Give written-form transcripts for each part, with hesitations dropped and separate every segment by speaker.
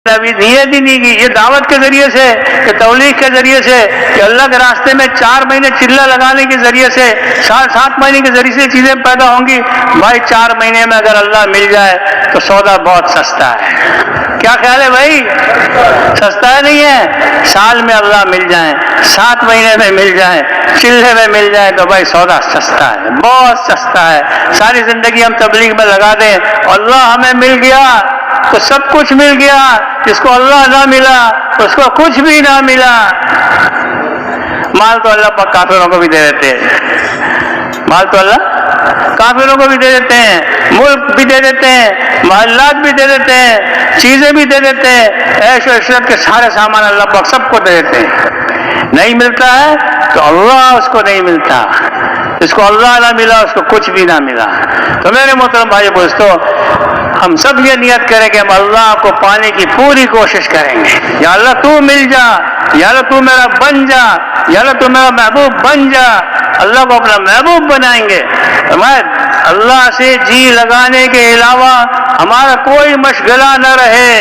Speaker 1: ابھی نیت ہی نہیں کی. یہ دعوت کے ذریعے سے کہ تبلیغ کے ذریعے سے کہ اللہ کے راستے میں 4 مہینے چلہ لگانے کے ذریعے سے 7 مہینے کے ذریعے سے چیزیں پیدا ہوں گی. بھائی 4 مہینے میں اگر اللہ مل جائے تو سودا بہت سستا ہے. کیا خیال ہے بھائی؟ سستا ہے نہیں ہے؟ سال میں اللہ مل جائیں, 7 مہینے میں مل جائیں, چلے میں مل جائے تو بھائی سودا سستا ہے, بہت سستا ہے. ساری زندگی ہم تبلیغ میں لگا دیں, اللہ ہمیں مل گیا تو سب کچھ مل گیا. جس کو اللہ نہ ملا اس کو کچھ بھی نہ ملا. مال تو اللہ پاک کافروں کو بھی دے دیتے ہیں, مال تو اللہ کافروں کو بھی دے دیتے ہیں, ملک بھی دے دیتے ہیں, محلات بھی دے دیتے ہیں, چیزیں بھی دے دیتے ہیں. عیش و عشرت کے سارے سامان اللہ پاک سب کو دے دیتے ہیں. نہیں ملتا ہے تو اللہ اس کو نہیں ملتا. جس کو اللہ نہ ملا اس کو کچھ بھی نہ ملا. تو میرے محترم بھائی دوستو, ہم سب یہ نیت کریں کہ ہم اللہ کو پانے کی پوری کوشش کریں گے. یا اللہ تو مل جا, یا اللہ تو میرا بن جا, یا اللہ تو میرا محبوب بن جا. اللہ کو اپنا محبوب بنائیں گے. اللہ سے جی لگانے کے علاوہ ہمارا کوئی مشغلہ نہ رہے.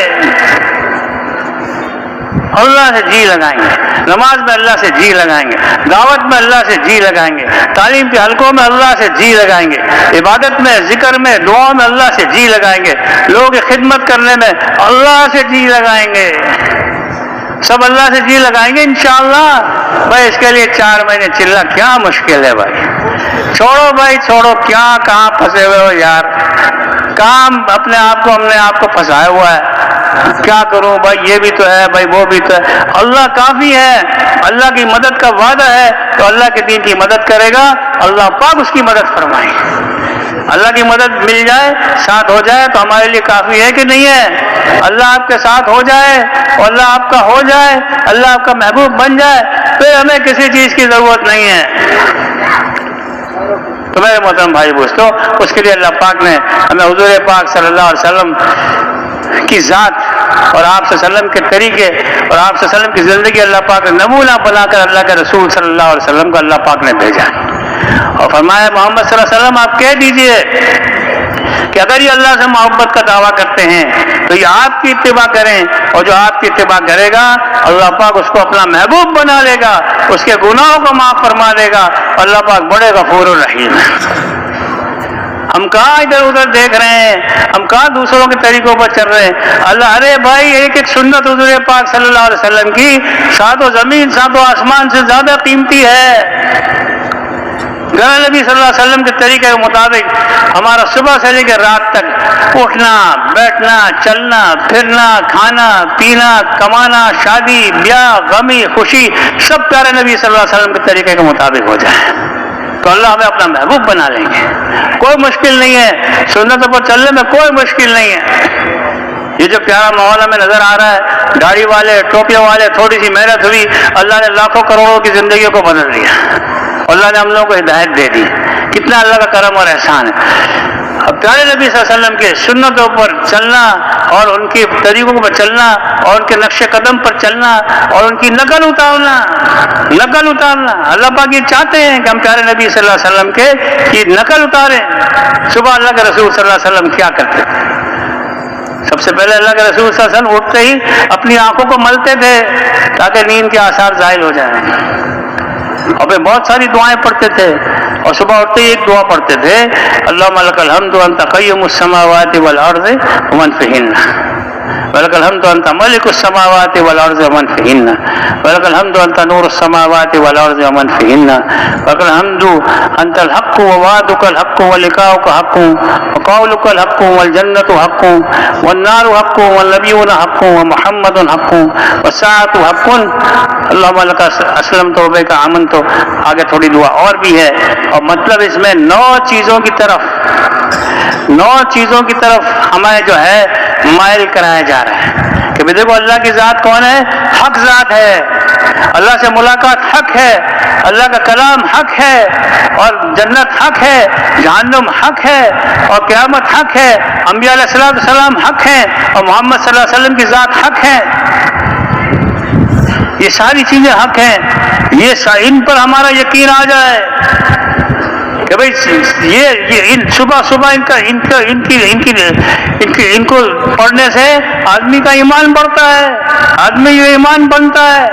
Speaker 1: اللہ سے جی لگائیں گے, نماز میں اللہ سے جی لگائیں گے, دعوت میں اللہ سے جی لگائیں گے, تعلیم کے حلقوں میں اللہ سے جی لگائیں گے, عبادت میں, ذکر میں, دعاؤں میں اللہ سے جی لگائیں گے, لوگوں کی خدمت کرنے میں اللہ سے جی لگائیں گے. سب اللہ سے جی لگائیں گے انشاءاللہ. بھائی اس کے لیے 4 مہینے چلنا کیا مشکل ہے بھائی. چھوڑو بھائی چھوڑو, کیا کہاں پھنسے ہوئے ہو یار. کام اپنے آپ کو, ہم نے آپ کو پھنسایا ہوا ہے. کیا کروں بھائی, یہ بھی تو ہے بھائی, وہ بھی تو ہے. اللہ کافی ہے, اللہ کی مدد کا وعدہ ہے تو اللہ کے دین کی مدد کرے گا. اللہ پاک اس کی مدد فرمائے. اللہ کی مدد مل جائے, ساتھ ہو جائے تو ہمارے لیے کافی ہے کہ نہیں ہے. اللہ آپ کے ساتھ ہو جائے اور اللہ آپ کا ہو جائے, اللہ آپ کا محبوب بن جائے, پھر ہمیں کسی چیز کی ضرورت نہیں ہے. تو میرے محترم بھائی دوستو, اس کے لیے اللہ پاک نے ہمیں حضور پاک صلی اللہ علیہ وسلم کی ذات اور آپ صلی اللہ علیہ وسلم کے طریقے اور آپ صلی اللہ علیہ وسلم کی زندگی اللہ پاک نے نمونہ بنا کر اللہ کے رسول صلی اللہ علیہ وسلم کو اللہ پاک نے بھیجا اور فرمایا محمد صلی اللہ علیہ وسلم آپ کہہ دیجئے کہ اگر یہ اللہ سے محبت کا دعویٰ کرتے ہیں تو یہ آپ کی اتباع کریں, اور جو آپ کی اتباع کرے گا اللہ پاک اس کو اپنا محبوب بنا لے گا, اس کے گناہوں کو معاف فرما دے گا. اللہ پاک بڑے غفور الرحیم ہے. ہم کہاں ادھر ادھر دیکھ رہے ہیں, ہم کہاں دوسروں کے طریقوں پر چل رہے ہیں. اللہ, ارے بھائی ایک ایک سنت حضور پاک صلی اللہ علیہ وسلم کی 7 زمین 7 آسمان سے زیادہ قیمتی ہے. نبی صلی اللہ علیہ وسلم کے طریقے کے مطابق ہمارا صبح سے لے کے رات تک اٹھنا, بیٹھنا, چلنا, پھرنا, کھانا, پینا, کمانا, شادی, بیاہ, غمی, خوشی سب پیارے نبی صلی اللہ علیہ وسلم کے طریقے کے مطابق ہو جائے تو اللہ ہمیں اپنا محبوب بنا لیں گے. کوئی مشکل نہیں ہے, سنتوں پر چلنے میں کوئی مشکل نہیں ہے. یہ جو پیارا ماحول ہمیں نظر آ رہا ہے, داڑھی والے, ٹوپیوں والے, تھوڑی سی محنت ہوئی, اللہ نے لاکھوں کروڑوں کی زندگیوں کو بدل دیا. اللہ نے ہم لوگوں کو ہدایت دے دی. کتنا اللہ کا کرم اور احسان ہے. اب پیارے نبی صلی اللہ علیہ وسلم کے سنتوں پر چلنا اور ان کے طریقوں پر چلنا اور ان کے نقش قدم پر چلنا اور ان کی نقل اتارنا, اللہ پاک یہ چاہتے ہیں کہ ہم پیارے نبی صلی اللہ علیہ وسلم کے کی نقل اتاریں. صبح اللہ کے رسول صلی اللہ علیہ وسلم کیا کرتے تھے؟ سب سے پہلے اللہ کے رسول صلی اللہ علیہ وسلم اٹھتے ہی اپنی آنکھوں کو ملتے تھے تاکہ نیند کے آثار ظاہر ہو جائیں, اور پھر بہت ساری دعائیں پڑھتے تھے. اور صبح اٹھتے ہی ایک دعا پڑھتے تھے, اللہم لک الحمد انت قیم السماوات والارض ومن فیہن, ولک الحمد انت ملک السماوات والارض ومن فیہن, ولک الحمد انت نور السماوات والارض ومن فیہن, ولک الحمد انت الحق ووعدک الحق ولقاؤک حق وقولک الحق والجنت حق والنار حق والنبیون حق ومحمد حق والساعۃ حق, اللہم لک اسلمت وبک آمنت. آگے تھوڑی دعا اور بھی ہے, اور مطلب اس میں 9 چیزوں کی طرف ہمیں جو ہے مائل کرایا جا رہا ہے کہ دیکھو اللہ کی ذات کون ہے, حق ذات ہے, اللہ سے ملاقات حق ہے, اللہ کا کلام حق ہے, اور جنت حق ہے, جہنم حق ہے, اور قیامت حق ہے, انبیاء علیہ السلام حق ہیں, اور محمد صلی اللہ علیہ وسلم کی ذات حق ہے. یہ ساری چیزیں حق ہیں. یہ ان پر ہمارا یقین آ جائے کہ کہ بھائی یہ صبح صبح ان کو پڑھنے سے آدمی کا ایمان بڑھتا ہے، آدمی یہ ایمان بنتا ہے۔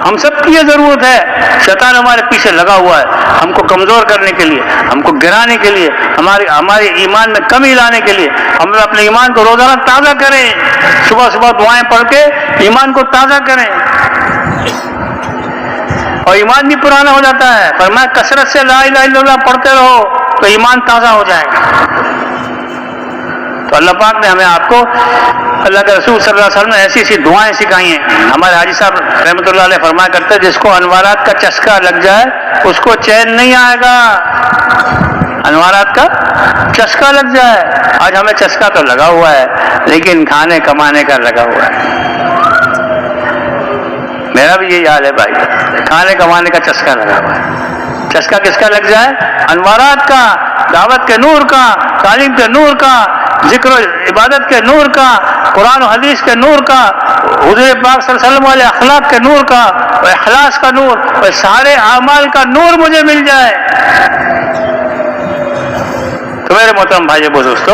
Speaker 1: ہم سب کی یہ ضرورت ہے، شیطان ہمارے پیچھے لگا ہوا ہے ہم کو کمزور کرنے کے لیے، ہم کو گرانے کے لیے، ہمارے ایمان میں کمی لانے کے لیے۔ ہم اپنے ایمان کو روزانہ تازہ کریں، صبح صبح دعائیں پڑھ کے ایمان کو تازہ کریں، اور ایمان بھی پرانا ہو جاتا ہے۔ فرمایا کثرت سے لا الہ الا اللہ پڑھتے رہو تو ایمان تازہ ہو جائے گا۔ تو اللہ پاک نے ہمیں آپ کو، اللہ کے رسول صلی اللہ علیہ وسلم نے ایسی ایسی دعائیں سکھائی ہیں۔ ہمارے حاجی صاحب رحمۃ اللہ علیہ فرمایا کرتے جس کو انوارات کا چسکا لگ جائے اس کو چین نہیں آئے گا، انوارات کا چسکا لگ جائے۔ آج ہمیں چسکا تو لگا ہوا ہے لیکن کھانے کمانے کا لگا ہوا ہے۔ میرا بھی یہی حال ہے بھائی، کھانے کمانے کا چسکا لگا ہوا ہے۔ چسکا کس کا لگ جائے؟ انوارات کا، دعوت کے نور کا، تعلیم کے نور کا، ذکر و عبادت کے نور کا، قرآن و حدیث کے نور کا، حضور پاک صلی اللہ علیہ وسلم والے اخلاق کے نور کا، اور اخلاص کا نور، اور سارے اعمال کا نور مجھے مل جائے۔ تو میرے محترم بھائی دوستو،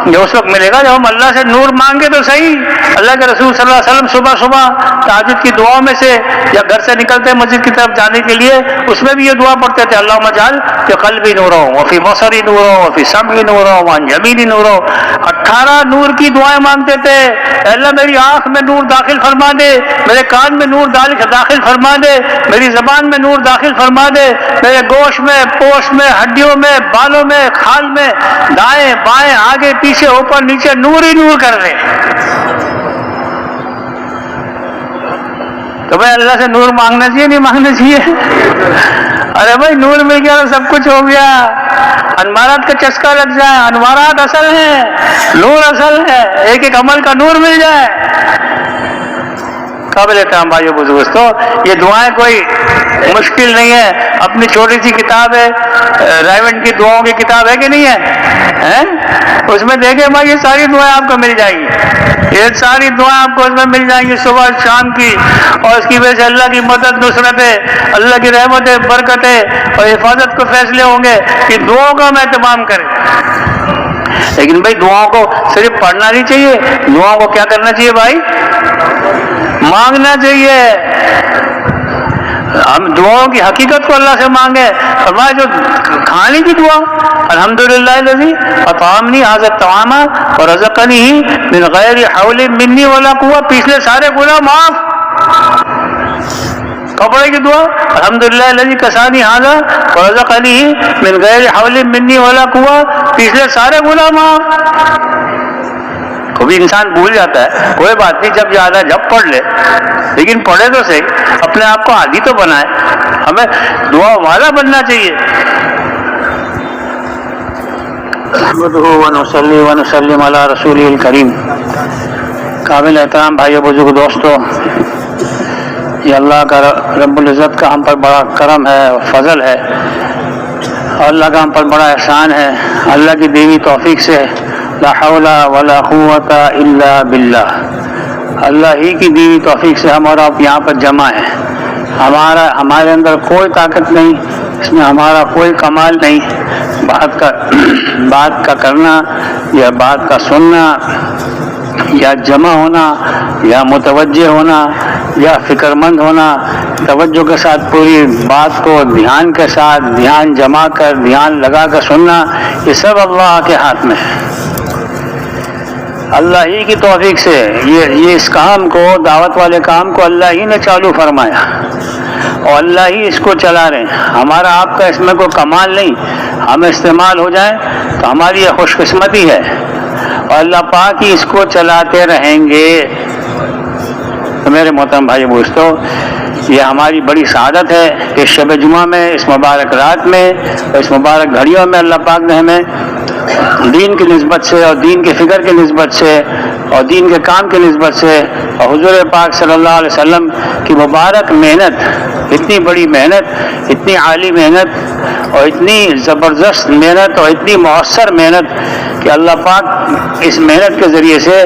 Speaker 1: یہ اس وقت ملے گا جب ہم اللہ سے نور مانگے تو صحیح۔ اللہ کے رسول صلی اللہ علیہ وسلم صبح صبح تہجد کی دعاؤں میں سے یا گھر سے نکلتے مسجد کی طرف جانے کے لیے اس میں بھی یہ دعا پڑھتے تھے، اللہم اجعل فی قلبی نورا وفی بصری نورا وفی سمعی نورا وعن یمینی نورا۔ 18 نور کی دعائیں مانگتے تھے، اے اللہ میری آنکھ میں نور داخل فرما دے، میرے کان میں نور داخل فرما دے، میری زبان میں نور داخل فرما دے، میرے گوشت میں، پوست میں، ہڈیوں میں، بالوں میں، کھال میں، دائیں بائیں آگے پیچھے اوپر نیچے نور ہی نور کر دے۔ تو بھائی اللہ سے نور مانگنا چاہیے نہیں مانگنا چاہیے؟ ارے بھائی نور مل گیا تو سب کچھ ہو گیا۔ انوارات کا چسکا لگ جائے، انوارات اصل ہے، نور اصل ہے، ایک ایک عمل کا نور مل جائے۔ قابل احترام بھائیو بزرگوں، یہ دعائیں کوئی مشکل نہیں ہے۔ اپنی چھوٹی سی کتاب ہے، رائیونڈ کی دعاؤں کی کتاب ہے کہ نہیں ہے؟ اس میں دیکھیں بھائی یہ ساری دعائیں آپ کو مل جائیں گی، یہ ساری دعائیں آپ کو اس میں مل جائیں گی صبح شام کی، اور اس کی وجہ سے اللہ کی مدد، نصرتیں، اللہ کی رحمتیں، برکتیں اور حفاظت کو فیصلے ہوں گے کہ دعاؤں کا ہم اہتمام کریں۔ لیکن بھائی دعاؤں کو صرف پڑھنا نہیں چاہیے، دعاؤں کو کیا کرنا چاہیے بھائی؟ مانگنا چاہیے۔ ہم دعاؤں کی حقیقت کو اللہ سے مانگے۔ فرمایا جو کھانے کی دعا، الحمدللہ الذی اطعمنی ھذا الطعام ورزقنی من غیر حول منی ولا قوہ، پچھلے سارے گناہ معاف۔ کپڑے کی دعا، الحمدللہ الذی کسانی ھذا ورزقنی من غیر حول منی ولا قوہ، پچھلے سارے گناہ معاف۔ کبھی انسان بھول جاتا ہے، کوئی بات نہیں، جب یاد آئے جب پڑھ لے، لیکن پڑھے تو صحیح، اپنے آپ کو عادی تو بنائے۔ ہمیں دعا والا بننا چاہیے۔ نحمدہ ونصلی ونسلم علی رسولہ الکریم۔ قابل احترام بھائیو بزرگ دوستو، یہ اللہ کا رب العزت کا ہم پر بڑا کرم ہے اور فضل ہے، اور اللہ کا ہم پر بڑا احسان ہے۔ اللہ کی دیوی توفیق سے لا حول ولا قوت الا باللہ، اللہ ہی کی دیوی توفیق سے ہم اور آپ یہاں پر جمع ہیں۔ ہمارے اندر کوئی طاقت نہیں، اس میں ہمارا کوئی کمال نہیں۔ بات کا کرنا یا بات کا سننا یا جمع ہونا یا متوجہ ہونا یا فکر مند ہونا، توجہ کے ساتھ پوری بات کو دھیان کے ساتھ، دھیان جما کر، دھیان لگا کر سننا، یہ سب اللہ کے ہاتھ میں ہے۔ اللہ ہی کی توفیق سے یہ اس کام کو، دعوت والے کام کو اللہ ہی نے چالو فرمایا اور اللہ ہی اس کو چلا رہے ہیں۔ ہمارا آپ کا اس میں کوئی کمال نہیں، ہم استعمال ہو جائیں تو ہماری یہ خوش قسمتی ہے، اور اللہ پاک ہی اس کو چلاتے رہیں گے۔ تو میرے محترم بھائی دوستو، یہ ہماری بڑی سعادت ہے کہ اس شب جمعہ میں، اس مبارک رات میں اور اس مبارک گھڑیوں میں اللہ پاک نے ہمیں دین کی نسبت سے اور دین کی فکر کی نسبت سے اور دین کے کام کی نسبت سے اور حضور پاک صلی اللہ علیہ وسلم کی مبارک محنت، اتنی بڑی محنت، اتنی عالی محنت اور اتنی زبردست محنت اور اتنی مؤثر محنت کہ اللہ پاک اس محنت کے ذریعے سے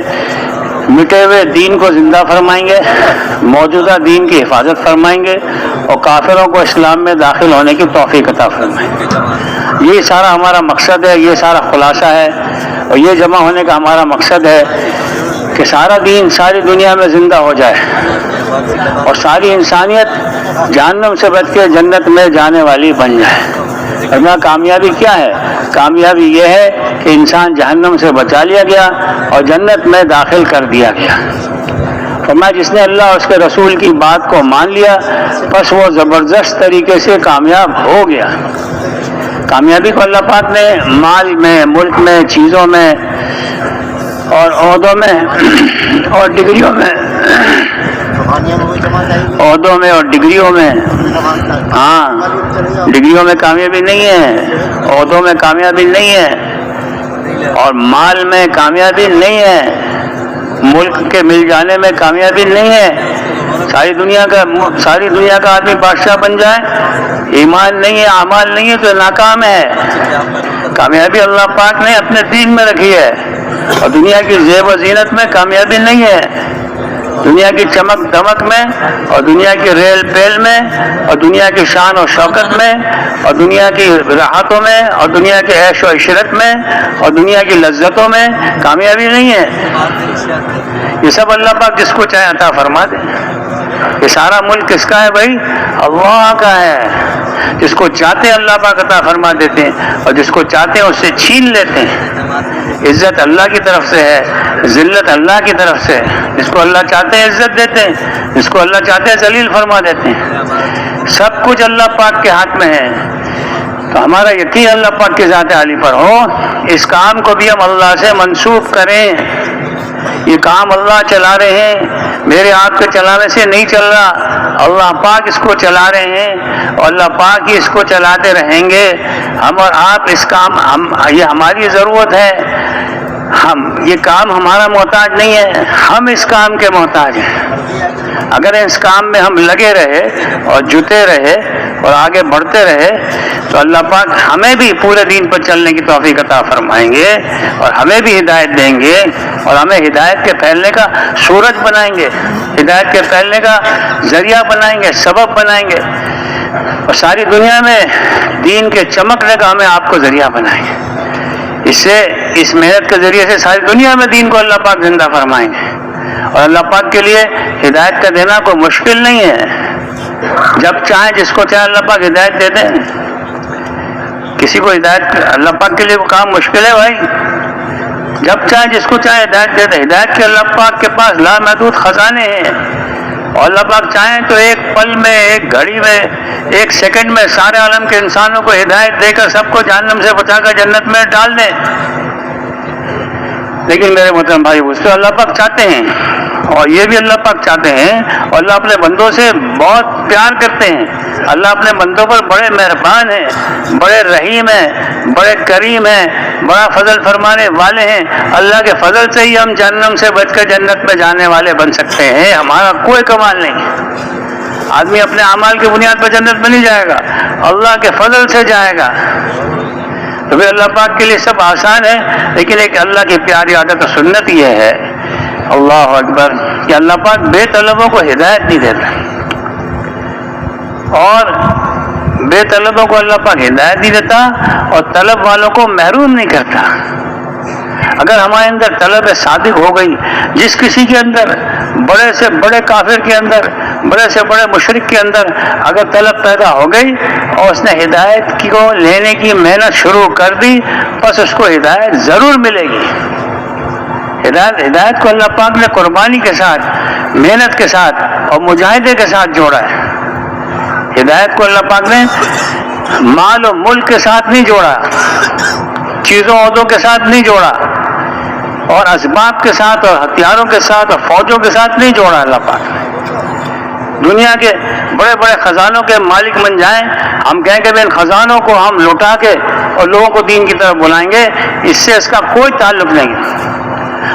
Speaker 1: مٹے ہوئے دین کو زندہ فرمائیں گے، موجودہ دین کی حفاظت فرمائیں گے اور کافروں کو اسلام میں داخل ہونے کی توفیق عطا فرمائے۔ یہ سارا ہمارا مقصد ہے، یہ سارا خلاصہ ہے، اور یہ جمع ہونے کا ہمارا مقصد ہے کہ سارا دین ساری دنیا میں زندہ ہو جائے اور ساری انسانیت جہنم سے بچ کے جنت میں جانے والی بن جائے۔ ورنہ کامیابی کیا ہے؟ کامیابی یہ ہے کہ انسان جہنم سے بچا لیا گیا اور جنت میں داخل کر دیا گیا۔ فرمایا جس نے اللہ اور اس کے رسول کی بات کو مان لیا بس وہ زبردست طریقے سے کامیاب ہو گیا۔ کامیابی کو اللہ پاک نے مال میں، ملک میں، چیزوں میں اور عہدوں میں اور ڈگریوں میں، عہدوں میں اور ڈگریوں میں، ہاں ڈگریوں میں کامیابی نہیں ہے، عہدوں میں کامیابی نہیں ہے، اور مال میں کامیابی نہیں ہے، ملک کے مل جانے میں کامیابی نہیں ہے۔ ساری دنیا کا آدمی بادشاہ بن جائے، ایمان نہیں ہے، اعمال نہیں ہے تو ناکام ہے۔ کامیابی اللہ پاک نے اپنے دین میں رکھی ہے، اور دنیا کی زیب و زینت میں کامیابی نہیں ہے، دنیا کی چمک دمک میں اور دنیا کی ریل پیل میں اور دنیا کی شان و شوکت میں اور دنیا کی راحتوں میں اور دنیا کے عیش و عشرت میں اور دنیا کی لذتوں میں کامیابی نہیں ہے۔ یہ سب اللہ پاک جس کو چاہے عطا فرما دے۔ یہ سارا ملک کس کا ہے بھائی؟ اللہ کا ہے۔ جس کو چاہتے ہیں اللہ پاک عطا فرما دیتے ہیں، اور جس کو چاہتے ہیں اس سے چھین لیتے ہیں۔ عزت اللہ کی طرف سے ہے، ذلت اللہ کی طرف سے ہے۔ جس کو اللہ چاہتے ہیں عزت دیتے ہیں، جس کو اللہ چاہتے ہیں ذلیل فرما دیتے ہیں۔ سب کچھ اللہ پاک کے ہاتھ میں ہے۔ تو ہمارا یقین اللہ پاک کی ذات عالی پر ہو، اس کام کو بھی ہم اللہ سے منسوب کریں۔ یہ کام اللہ چلا رہے ہیں، میرے آپ کے چلانے سے نہیں چل رہا، اللہ پاک اس کو چلا رہے ہیں اور اللہ پاک ہی اس کو چلاتے رہیں گے۔ ہم اور آپ اس کام یہ ہماری ضرورت ہے، یہ کام ہمارا محتاج نہیں ہے، ہم اس کام کے محتاج ہیں۔ اگر اس کام میں ہم لگے رہے اور جتے رہے اور آگے بڑھتے رہے تو اللہ پاک ہمیں بھی پورے دین پر چلنے کی توفیق عطا فرمائیں گے اور ہمیں بھی ہدایت دیں گے اور ہمیں ہدایت کے پھیلنے کا سورج بنائیں گے، ہدایت کے پھیلنے کا ذریعہ بنائیں گے، سبب بنائیں گے، اور ساری دنیا میں دین کے چمکنے کا ہمیں آپ کو ذریعہ بنائیں گے۔ اس سے اس محنت کے ذریعے سے ساری دنیا میں دین کو اللہ پاک زندہ فرمائیں گے، اور اللہ پاک کے لیے ہدایت کا دینا کوئی مشکل نہیں ہے۔ جب چاہیں جس کو چاہے اللہ پاک ہدایت دے دیں۔ کسی کو ہدایت اللہ پاک کے لیے وہ کام مشکل ہے بھائی؟ جب چاہے جس کو چاہے ہدایت دے دیں۔ ہدایت کے اللہ پاک کے پاس لامحدود خزانے ہیں، اور اللہ پاک چاہیں تو ایک پل میں، ایک گھڑی میں، ایک سیکنڈ میں سارے عالم کے انسانوں کو ہدایت دے کر سب کو جہنم سے بچا کر جنت میں ڈال دیں۔ لیکن میرے محترم بھائی اس کو اللہ پاک چاہتے ہیں، اور یہ بھی اللہ پاک چاہتے ہیں، اور اللہ اپنے بندوں سے بہت پیار کرتے ہیں۔ اللہ اپنے بندوں پر بڑے مہربان ہیں، بڑے رحیم ہیں، بڑے کریم ہیں، بڑا فضل فرمانے والے ہیں۔ اللہ کے فضل سے ہی ہم جہنم سے بچ کر جنت میں جانے والے بن سکتے ہیں، ہمارا کوئی کمال نہیں۔ آدمی اپنے اعمال کی بنیاد پر جنت میں نہیں جائے گا، اللہ کے فضل سے جائے گا۔ تو پھر اللہ پاک کے لیے سب آسان ہے، لیکن ایک اللہ کی پیاری عادت و سنت یہ ہے، اللہ اکبر، کہ اللہ پاک بے طلبوں کو ہدایت نہیں دیتا، اور بے طلبوں کو اللہ پاک ہدایت نہیں دیتا اور طلب والوں کو محروم نہیں کرتا۔ اگر ہمارے اندر طلب صادق ہو گئی، جس کسی کے اندر، بڑے سے بڑے کافر کے اندر، بڑے سے بڑے مشرک کے اندر اگر طلب پیدا ہو گئی اور اس نے ہدایت کو لینے کی محنت شروع کر دی، بس اس کو ہدایت ضرور ملے گی۔ ہدایت کو اللہ پاک نے قربانی کے ساتھ، محنت کے ساتھ اور مجاہدے کے ساتھ جوڑا ہے۔ ہدایت کو اللہ پاک نے مال و ملک کے ساتھ نہیں جوڑا، چیزوں عہدوں کے ساتھ نہیں جوڑا، اور اسباب کے ساتھ اور ہتھیاروں کے ساتھ اور فوجوں کے ساتھ نہیں جوڑا۔ اللہ پاک نے دنیا کے بڑے بڑے خزانوں کے مالک بن جائیں، ہم کہیں کہ ان خزانوں کو ہم لوٹا کے اور لوگوں کو دین کی طرف بلائیں گے، اس سے اس کا کوئی تعلق نہیں۔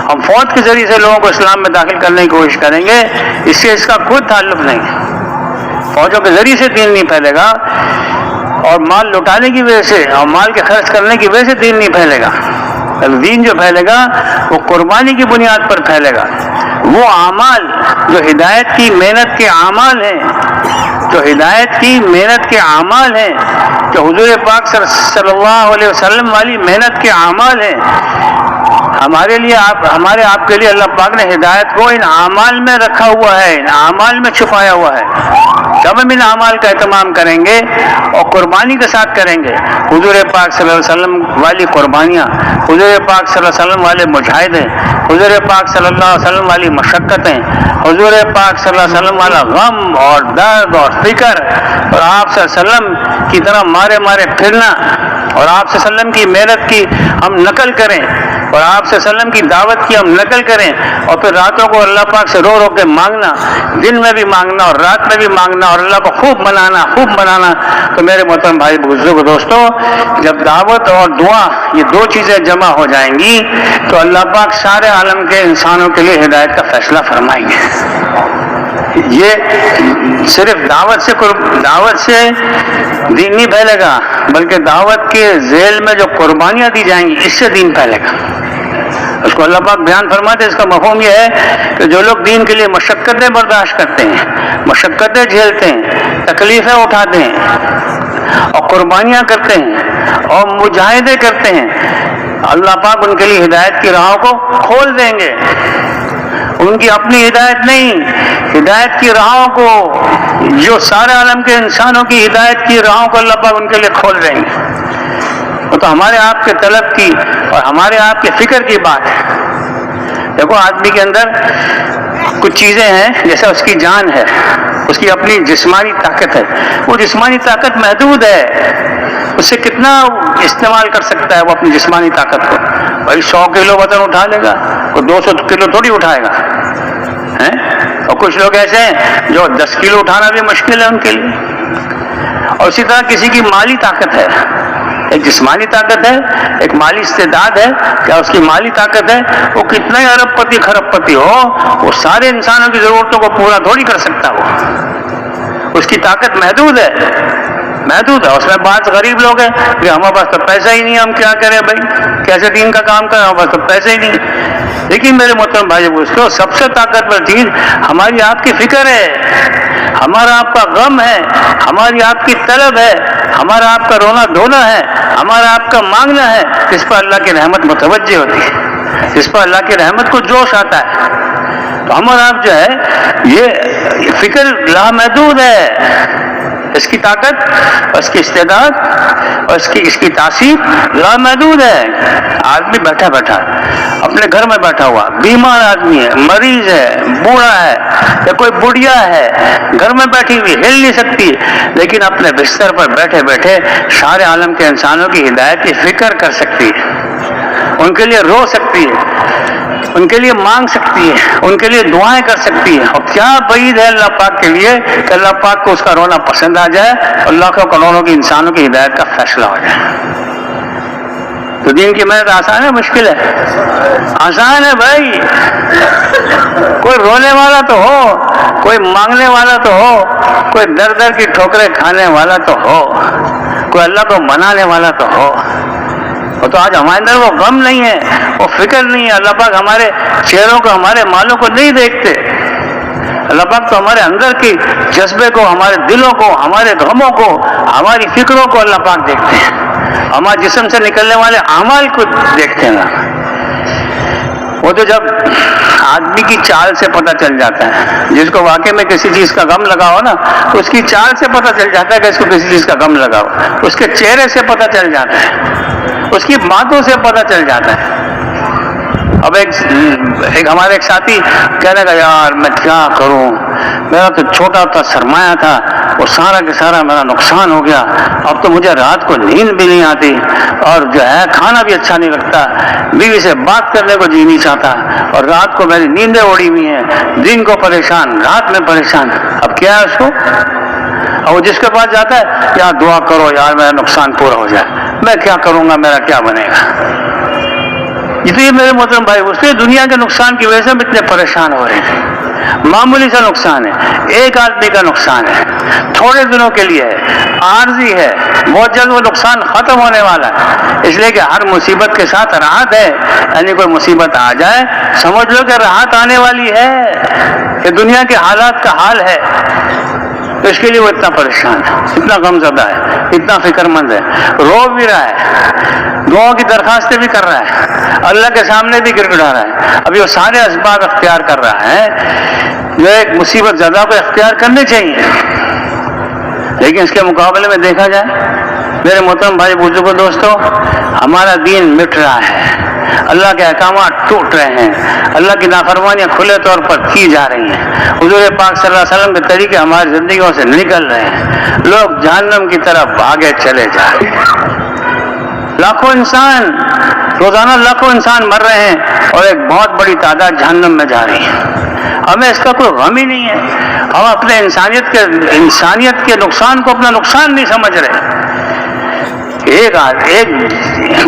Speaker 1: ہم فوج کے ذریعے سے لوگوں کو اسلام میں داخل کرنے کی کوشش کریں گے، اس سے اس کا کوئی تعلق نہیں۔ فوجوں کے ذریعے سے دین نہیں پھیلے گا، اور مال لوٹانے کی وجہ سے اور مال کے خرچ کرنے کی وجہ سے دین نہیں پھیلے گا۔ دین جو پھیلے گا وہ قربانی کی بنیاد پر پھیلے گا۔ وہ اعمال جو ہدایت کی محنت کے اعمال ہیں، جو ہدایت کی محنت کے اعمال ہیں، جو حضور پاک صلی اللہ علیہ وسلم والی محنت کے اعمال ہیں، ہمارے لیے ہمارے آپ کے لیے اللہ پاک نے ہدایت کو ان اعمال میں رکھا ہوا ہے، ان اعمال میں چھپایا ہوا ہے۔ جب ہم ان اعمال کا اہتمام کریں گے اور قربانی کے ساتھ کریں گے، حضور پاک صلی اللہ علیہ وسلم والی قربانیاں، حضور پاک صلی اللہ علیہ وسلم والے مجاہدے، حضور پاک صلی اللہ علیہ وسلم والی مشقتیں، حضور پاک صلی اللہ علیہ وسلم والا غم اور درد اور فکر، اور آپ صلی اللہ علیہ وسلم کی طرح مارے پھرنا، اور آپ صلی اللہ علیہ وسلم کی محنت کی ہم نقل کریں، اور آپ صلی اللہ علیہ وسلم کی دعوت کی ہم نقل کریں، اور پھر راتوں کو اللہ پاک سے رو کے مانگنا، دن میں بھی مانگنا اور رات میں بھی مانگنا، اور اللہ کو خوب منانا۔ تو میرے محترم بھائی بزرگ دوستو، جب دعوت اور دعا یہ دو چیزیں جمع ہو جائیں گی تو اللہ پاک سارے عالم کے انسانوں کے لیے ہدایت کا فیصلہ فرمائیں گے۔ یہ صرف دعوت سے دین نہیں پھیلے گا، بلکہ دعوت کے ذیل میں جو قربانیاں دی جائیں گی اس سے دین پھیلے گا۔ اس کو اللہ پاک بیان فرماتے ہیں، اس کا مفہوم یہ ہے کہ جو لوگ دین کے لیے مشقتیں برداشت کرتے ہیں، مشقتیں جھیلتے ہیں، تکلیفیں اٹھاتے ہیں اور قربانیاں کرتے ہیں اور مجاہدے کرتے ہیں، اللہ پاک ان کے لیے ہدایت کی راہوں کو کھول دیں گے۔ ان کی اپنی ہدایت نہیں، ہدایت کی راہوں کو، جو سارے عالم کے انسانوں کی ہدایت کی راہوں کو اللہ پاک ان کے لیے کھول دیں گے۔ وہ تو ہمارے آپ کے طلب کی اور ہمارے آپ کے فکر کی بات ہے۔ دیکھو آدمی کے اندر کچھ چیزیں ہیں، جیسے اس کی جان ہے، اس کی اپنی جسمانی طاقت ہے، وہ جسمانی طاقت محدود ہے، اس سے کتنا استعمال کر سکتا ہے وہ اپنی جسمانی طاقت کو؟ بھائی 100 کلو وزن اٹھا لے گا، وہ 200 کلو تھوڑی اٹھائے گا، اور کچھ لوگ ایسے ہیں جو 10 کلو اٹھانا بھی مشکل ہے ان کے لیے۔ اور اسی طرح کسی کی مالی طاقت ہے، ایک جسمانی طاقت ہے، ایک مالی استعداد ہے، کیا اس کی مالی طاقت ہے؟ وہ کتنا ہی ارب پتی خرب پتی ہو، وہ سارے انسانوں کی ضرورتوں کو پورا تھوڑی کر سکتا، وہ اس کی طاقت محدود ہے۔ اس میں بعض غریب لوگ ہیں کہ ہمارے پاس تو پیسہ ہی نہیں، ہم کیا کریں بھائی، کیسے دین کا کام کریں، ہمارے پاس تو پیسے ہی نہیں۔ لیکن میرے محترم بھائی دوستو، سب سے طاقتور چیز ہماری آپ کی فکر ہے، ہمارا آپ کا غم ہے، ہماری آپ کی طلب ہے، ہمارا آپ کا رونا دھونا ہے، ہمارا آپ کا مانگنا ہے، جس پر اللہ کی رحمت متوجہ ہوتی ہے، جس پر اللہ کی رحمت کو جوش آتا ہے۔ تو ہمارا آپ جو ہے یہ فکر لامحدود ہے، اس کی طاقت، اس کی استعداد اور اس کی تاثیر لامحدود ہے۔ آدمی بیٹھا اپنے گھر میں بیٹھا ہوا، بیمار آدمی ہے، مریض ہے، بوڑھا ہے یا کوئی بڑھیا ہے، گھر میں بیٹھی ہوئی ہل نہیں سکتی، لیکن اپنے بستر پر بیٹھے سارے عالم کے انسانوں کی ہدایت کی فکر کر سکتی ہے، ان کے لیے رو سکتی ہے، ان کے لیے مانگ سکتی ہے، ان کے لیے دعائیں کر سکتی ہے۔ اور کیا بعید ہے اللہ پاک کے لیے کہ اللہ پاک کو اس کا رونا پسند آ جائے اور لاکھوں کروڑوں کی انسانوں کی ہدایت کا فیصلہ ہو جائے۔ تو دین کی محنت آسان ہے مشکل ہے؟ آسان ہے بھائی۔ کوئی رونے والا تو ہو، کوئی مانگنے والا تو ہو، کوئی در کی ٹھوکریں کھانے والا تو ہو، کوئی اللہ کو منانے والا تو ہو۔ وہ تو آج ہمارے اندر وہ غم نہیں ہے، وہ فکر نہیں ہے۔ اللہ پاک ہمارے چہروں کو، ہمارے مالوں کو نہیں دیکھتے، اللہ پاک تو ہمارے اندر کی جذبے کو، ہمارے دلوں کو، ہمارے غموں کو، ہماری فکروں کو اللہ پاک دیکھتے ہیں، ہمارے جسم سے نکلنے والے اعمال کو دیکھتے ہیں۔ وہ تو جب آدمی کی چال سے پتہ چل جاتا ہے، جس کو واقعی میں کسی چیز کا غم لگا ہو نا، اس کی چال سے پتہ چل جاتا ہے کہ اس کو کسی چیز کا غم لگا ہو، اس کے چہرے سے پتہ چل جاتا ہے، اس کی باتوں سے پتہ چل جاتا ہے۔ اب ایک ہمارے ایک ساتھی کہنے لگا، یار میں کیا کروں، میرا تو چھوٹا سا سرمایہ تھا، وہ سارا کے سارا میرا نقصان ہو گیا، اب تو مجھے رات کو نیند بھی نہیں آتی، اور جو ہے کھانا بھی اچھا نہیں لگتا، بیوی سے بات کرنے کو جی نہیں چاہتا، اور رات کو میری نیندیں اڑی ہوئی ہیں، دن کو پریشان، رات میں پریشان۔ اب کیا ہے اس کو؟ اور وہ جس کے پاس جاتا ہے، یار دعا کرو یار میرا نقصان پورا ہو جائے، میں کیا کروں گا، میرا کیا بنے گا۔ اس لیے میرے محترم بھائی، اس لیے دنیا کے نقصان کی وجہ سے ہم اتنے پریشان ہو رہے ہیں۔ معمولی سا نقصان ہے، ایک آدمی کا نقصان ہے، تھوڑے دنوں کے لیے ہے، عارضی ہے، بہت جلد وہ نقصان ختم ہونے والا ہے۔ اس لیے کہ ہر مصیبت کے ساتھ راحت ہے، یعنی کوئی مصیبت آ جائے سمجھ لو کہ راحت آنے والی ہے، یہ دنیا کے حالات کا حال ہے۔ تو اس کے لیے وہ اتنا پریشان ہے، اتنا غمزدہ ہے، اتنا فکر مند ہے، رو بھی رہا ہے، دعاؤں کی درخواستیں بھی کر رہا ہے، اللہ کے سامنے بھی گر گڑا رہا ہے، ابھی وہ سارے اسباب اختیار کر رہا ہے جو ایک مصیبت زدہ کو اختیار کرنے چاہیے، لیکن اس کے مقابلے میں دیکھا جائے میرے محترم بھائی بزرگوں دوستوں، ہمارا دین مٹ رہا ہے، اللہ کے احکامات ٹوٹ رہے ہیں، اللہ کی نافرمانیاں کھلے طور پر کی جا رہی ہیں، حضور پاک صلی اللہ علیہ وسلم کے طریقے ہماری زندگیوں سے نکل رہے ہیں، لوگ جہنم کی طرف بھاگے چلے جا رہے ہیں، لاکھوں انسان روزانہ مر رہے ہیں اور ایک بہت بڑی تعداد جہنم میں جا رہی ہے، ہمیں اس کا کوئی غم ہی نہیں ہے، ہم اپنے انسانیت کے نقصان کو اپنا نقصان نہیں سمجھ رہے۔ ایک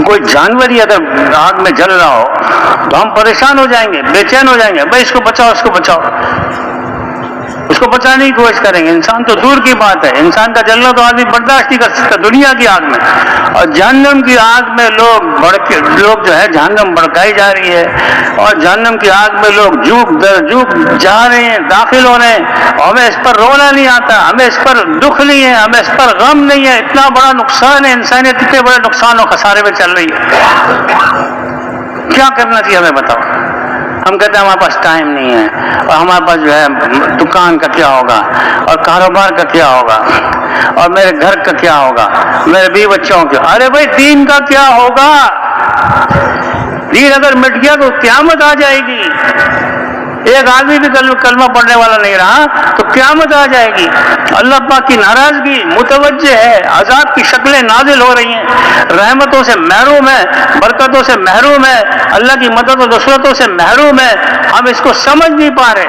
Speaker 1: کوئی جانور ہی اگر آگ میں جل رہا ہو تو ہم پریشان ہو جائیں گے، بے چین ہو جائیں گے، بھائی اس کو بچاؤ، اس کو بچاؤ، اس کو بچانے کی کوشش کریں گے۔ انسان تو دور کی بات ہے، انسان کا جلنا تو آدمی برداشت نہیں کر سکتا دنیا کی آگ میں، اور جہنم کی آگ میں لوگ جو ہے جہنم بڑکائی جا رہی ہے، اور جہنم کی آگ میں لوگ جھوک جا رہے ہیں، داخل ہو رہے ہیں، اور ہمیں اس پر رونا نہیں آتا، ہمیں اس پر دکھ نہیں ہے، ہمیں اس پر غم نہیں ہے۔ اتنا بڑا نقصان ہے، انسانیت اتنے بڑے نقصان و خسارے میں چل رہی ہے، کیا کرنا چاہیے ہمیں بتاؤ؟ ہم کہتے ہیں ہمارے پاس ٹائم نہیں ہے، اور ہمارے پاس جو ہے دکان کا کیا ہوگا، اور کاروبار کا کیا ہوگا، اور میرے گھر کا کیا ہوگا، میرے بیوی بچوں کا۔ ارے بھائی دین کا کیا ہوگا؟ دین اگر مٹ گیا تو قیامت آ جائے گی، ایک آدمی بھی کلمہ پڑھنے والا نہیں رہا تو قیامت آ جائے گی، اللہ پاک کی ناراضگی متوجہ ہے، عذاب کی شکلیں نازل ہو رہی ہیں، رحمتوں سے محروم ہے، برکتوں سے محروم ہے، اللہ کی مدد و نصرتوں سے محروم ہے، ہم اس کو سمجھ نہیں پا رہے،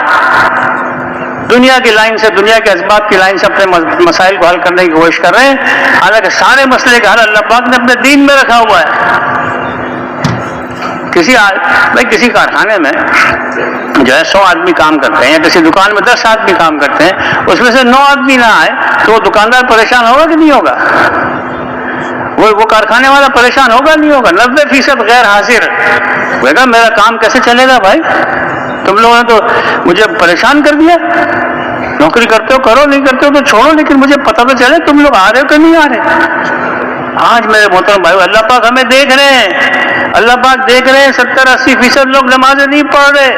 Speaker 1: دنیا کی لائن سے، دنیا کے اسباب کی لائن سے اپنے مسائل کو حل کرنے کی کوشش کر رہے ہیں، حالانکہ سارے مسئلے کا حل اللہ پاک نے اپنے دین میں رکھا ہوا ہے۔ کسی کارخانے میں جو ہے 100 آدمی کام کرتے ہیں، یا کسی دکان میں 10 آدمی کام کرتے ہیں، اس میں سے 9 آدمی نہ آئے تو وہ دکاندار پریشان ہوگا کہ نہیں ہوگا؟ وہ کارخانے والا پریشان ہوگا نہیں ہوگا؟ 90% غیر حاضر ہوگا، میرا کام کیسے چلے گا بھائی؟ تم لوگوں نے تو مجھے پریشان کر دیا، نوکری کرتے ہو کرو، نہیں کرتے ہو تو چھوڑو، لیکن مجھے پتہ تو چلے تم لوگ آ رہے ہو کہ نہیں آ رہے۔ آج میرے محترم بھائی، اللہ پاک ہمیں دیکھ رہے ہیں، اللہ پاک دیکھ رہے ہیں، 70-80% لوگ نمازیں نہیں پڑھ رہے،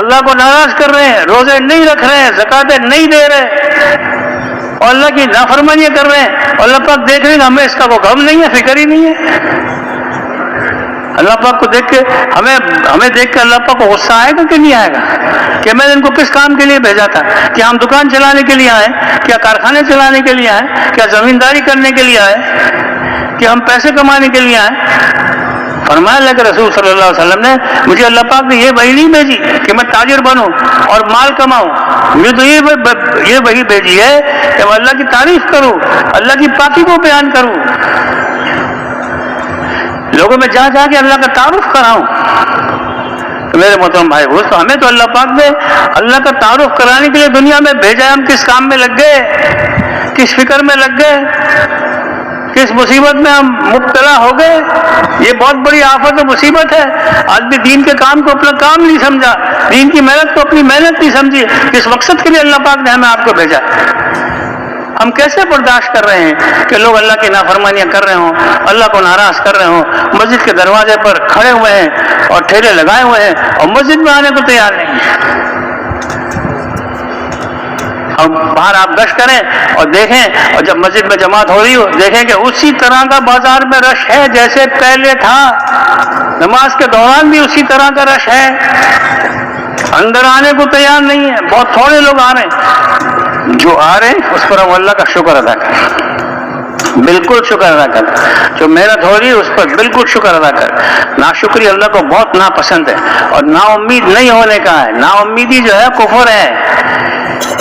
Speaker 1: اللہ کو ناراض کر رہے ہیں، روزے نہیں رکھ رہے ہیں، زکاتیں نہیں دے رہے، اور اللہ کی نافرمانیاں کر رہے ہیں، اور اللہ پاک دیکھ رہے ہیں، ہمیں اس کا کوئی غم نہیں ہے، فکر ہی نہیں ہے۔ اللہ پاک کو دیکھ کے ہمیں دیکھ کے اللہ پاک کو غصہ آئے گا کہ نہیں آئے گا کہ میں نے ان کو کس کام کے لیے بھیجا تھا؟ کیا ہم دکان چلانے کے لیے آئے؟ کیا کارخانے چلانے کے لیے آئے؟ کیا زمینداری کرنے کے لیے آئے؟ کہ ہم پیسے کمانے کے لیے آئے؟ فرمایا اللہ کے رسول صلی اللہ علیہ وسلم نے، مجھے اللہ پاک نے یہ وحی نہیں بھیجی کہ میں تاجر بنوں اور مال کماؤں، مجھے تو یہ وحی بھیجی ہے کہ میں اللہ کی تعریف کروں، اللہ کی پاکی کو بیان کروں، لوگوں میں جا جا کے اللہ کا تعارف کراؤں۔ تو میرے محترم بھائی تو ہمیں تو اللہ پاک نے اللہ کا تعارف کرانے کے لیے دنیا میں بھیجا ہے، ہم کس کام میں لگ گئے، کس فکر میں لگ گئے، کس مصیبت میں ہم مبتلا ہو گئے؟ یہ بہت بڑی آفت و مصیبت ہے۔ آدمی دین کے کام کو اپنا کام نہیں سمجھا، دین کی محنت کو اپنی محنت نہیں سمجھی، کس مقصد کے لیے اللہ پاک نے ہمیں آپ کو بھیجا۔ ہم کیسے برداشت کر رہے ہیں کہ لوگ اللہ کی نافرمانیاں کر رہے ہوں، اللہ کو ناراض کر رہے ہوں، مسجد کے دروازے پر کھڑے ہوئے ہیں اور ٹھیلے لگائے ہوئے ہیں اور مسجد میں آنے کو تیار نہیں ہیں۔ اور باہر آپ گشت کریں اور دیکھیں، اور جب مسجد میں جماعت ہو رہی ہو دیکھیں کہ اسی طرح کا بازار میں رش ہے جیسے پہلے تھا، نماز کے دوران بھی اسی طرح کا رش ہے، اندر آنے کو تیار نہیں ہے، بہت تھوڑے لوگ آ رہے ہیں، جو آ رہے ہیں اس پر ہم اللہ کا شکر ادا کریں، بالکل شکر ادا کریں، جو محنت ہو رہی ہے اس پر بالکل شکر ادا کریں۔ ناشکری اللہ کو بہت ناپسند ہے، اور نا امید نہیں ہونے کا ہے، نا امیدی جو ہے کفر ہے،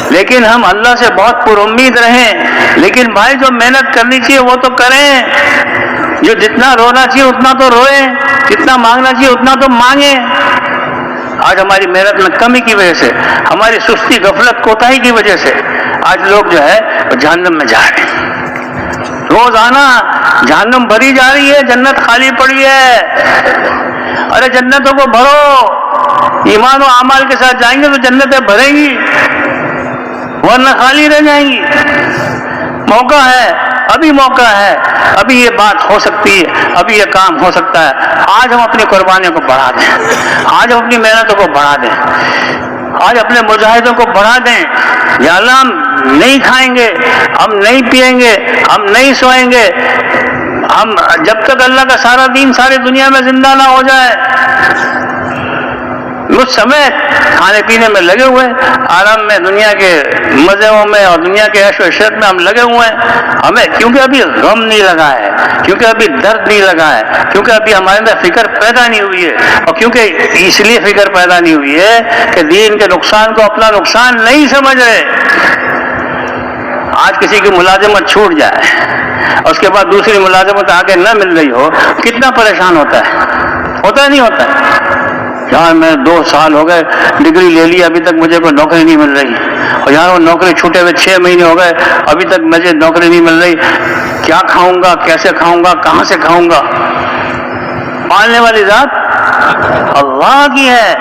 Speaker 1: لیکن ہم اللہ سے بہت پر امید رہیں، لیکن بھائی جو محنت کرنی چاہیے وہ تو کریں، جو جتنا رونا چاہیے اتنا تو روئیں، جتنا مانگنا چاہیے اتنا تو مانگیں۔ آج ہماری محنت میں کمی کی وجہ سے، ہماری سستی غفلت کوتاہی کی وجہ سے آج لوگ جو ہے جہنم میں جا رہے ہیں، روزانہ جہنم بھری جا رہی ہے، جنت خالی پڑی ہے۔ ارے جنتوں کو بھرو، ایمان و اعمال کے ساتھ جائیں گے تو جنتیں بھریں گی، ورنہ خالی رہ جائیں گی. موقع ہے, ابھی موقع ہے, ابھی یہ بات ہو سکتی ہے, ابھی یہ کام ہو سکتا ہے. آج ہم اپنی قربانیوں کو بڑھا دیں, آج ہم اپنی محنتوں کو بڑھا دیں, آج اپنے مجاہدوں کو بڑھا دیں. یا اللہ ہم نہیں کھائیں گے, ہم نہیں پیئیں گے, ہم نہیں سوئیں گے, ہم جب تک اللہ کا سارا دین ساری دنیا میں زندہ نہ ہو جائے. اس سمے کھانے پینے میں لگے ہوئے ہیں, آرام میں, دنیا کے مزوں میں اور دنیا کے عیش و عشرت میں ہم لگے ہوئے ہیں. ہمیں کیونکہ ابھی غم نہیں لگا ہے, کیونکہ ابھی درد نہیں لگا ہے, کیونکہ ابھی ہمارے اندر فکر پیدا نہیں ہوئی ہے, اور کیونکہ اس لیے فکر پیدا نہیں ہوئی ہے کہ دین کے نقصان کو اپنا نقصان نہیں سمجھ رہے. آج کسی کی ملازمت چھوٹ جائے اور اس کے بعد دوسری ملازمت آگے نہ مل رہی ہو, کتنا پریشان ہوتا ہے. ہوتا ہے نہیں ہوتا ہے؟ یار میں 2 سال ہو گئے, ڈگری لے لی, ابھی تک مجھے کوئی نوکری نہیں مل رہی, اور یار وہ نوکری چھوٹے ہوئے 6 مہینے ہو گئے, ابھی تک مجھے نوکری نہیں مل رہی. کیا کھاؤں گا, کیسے کھاؤں گا, کہاں سے کھاؤں گا؟ پالنے والی ذات اللہ کی ہے.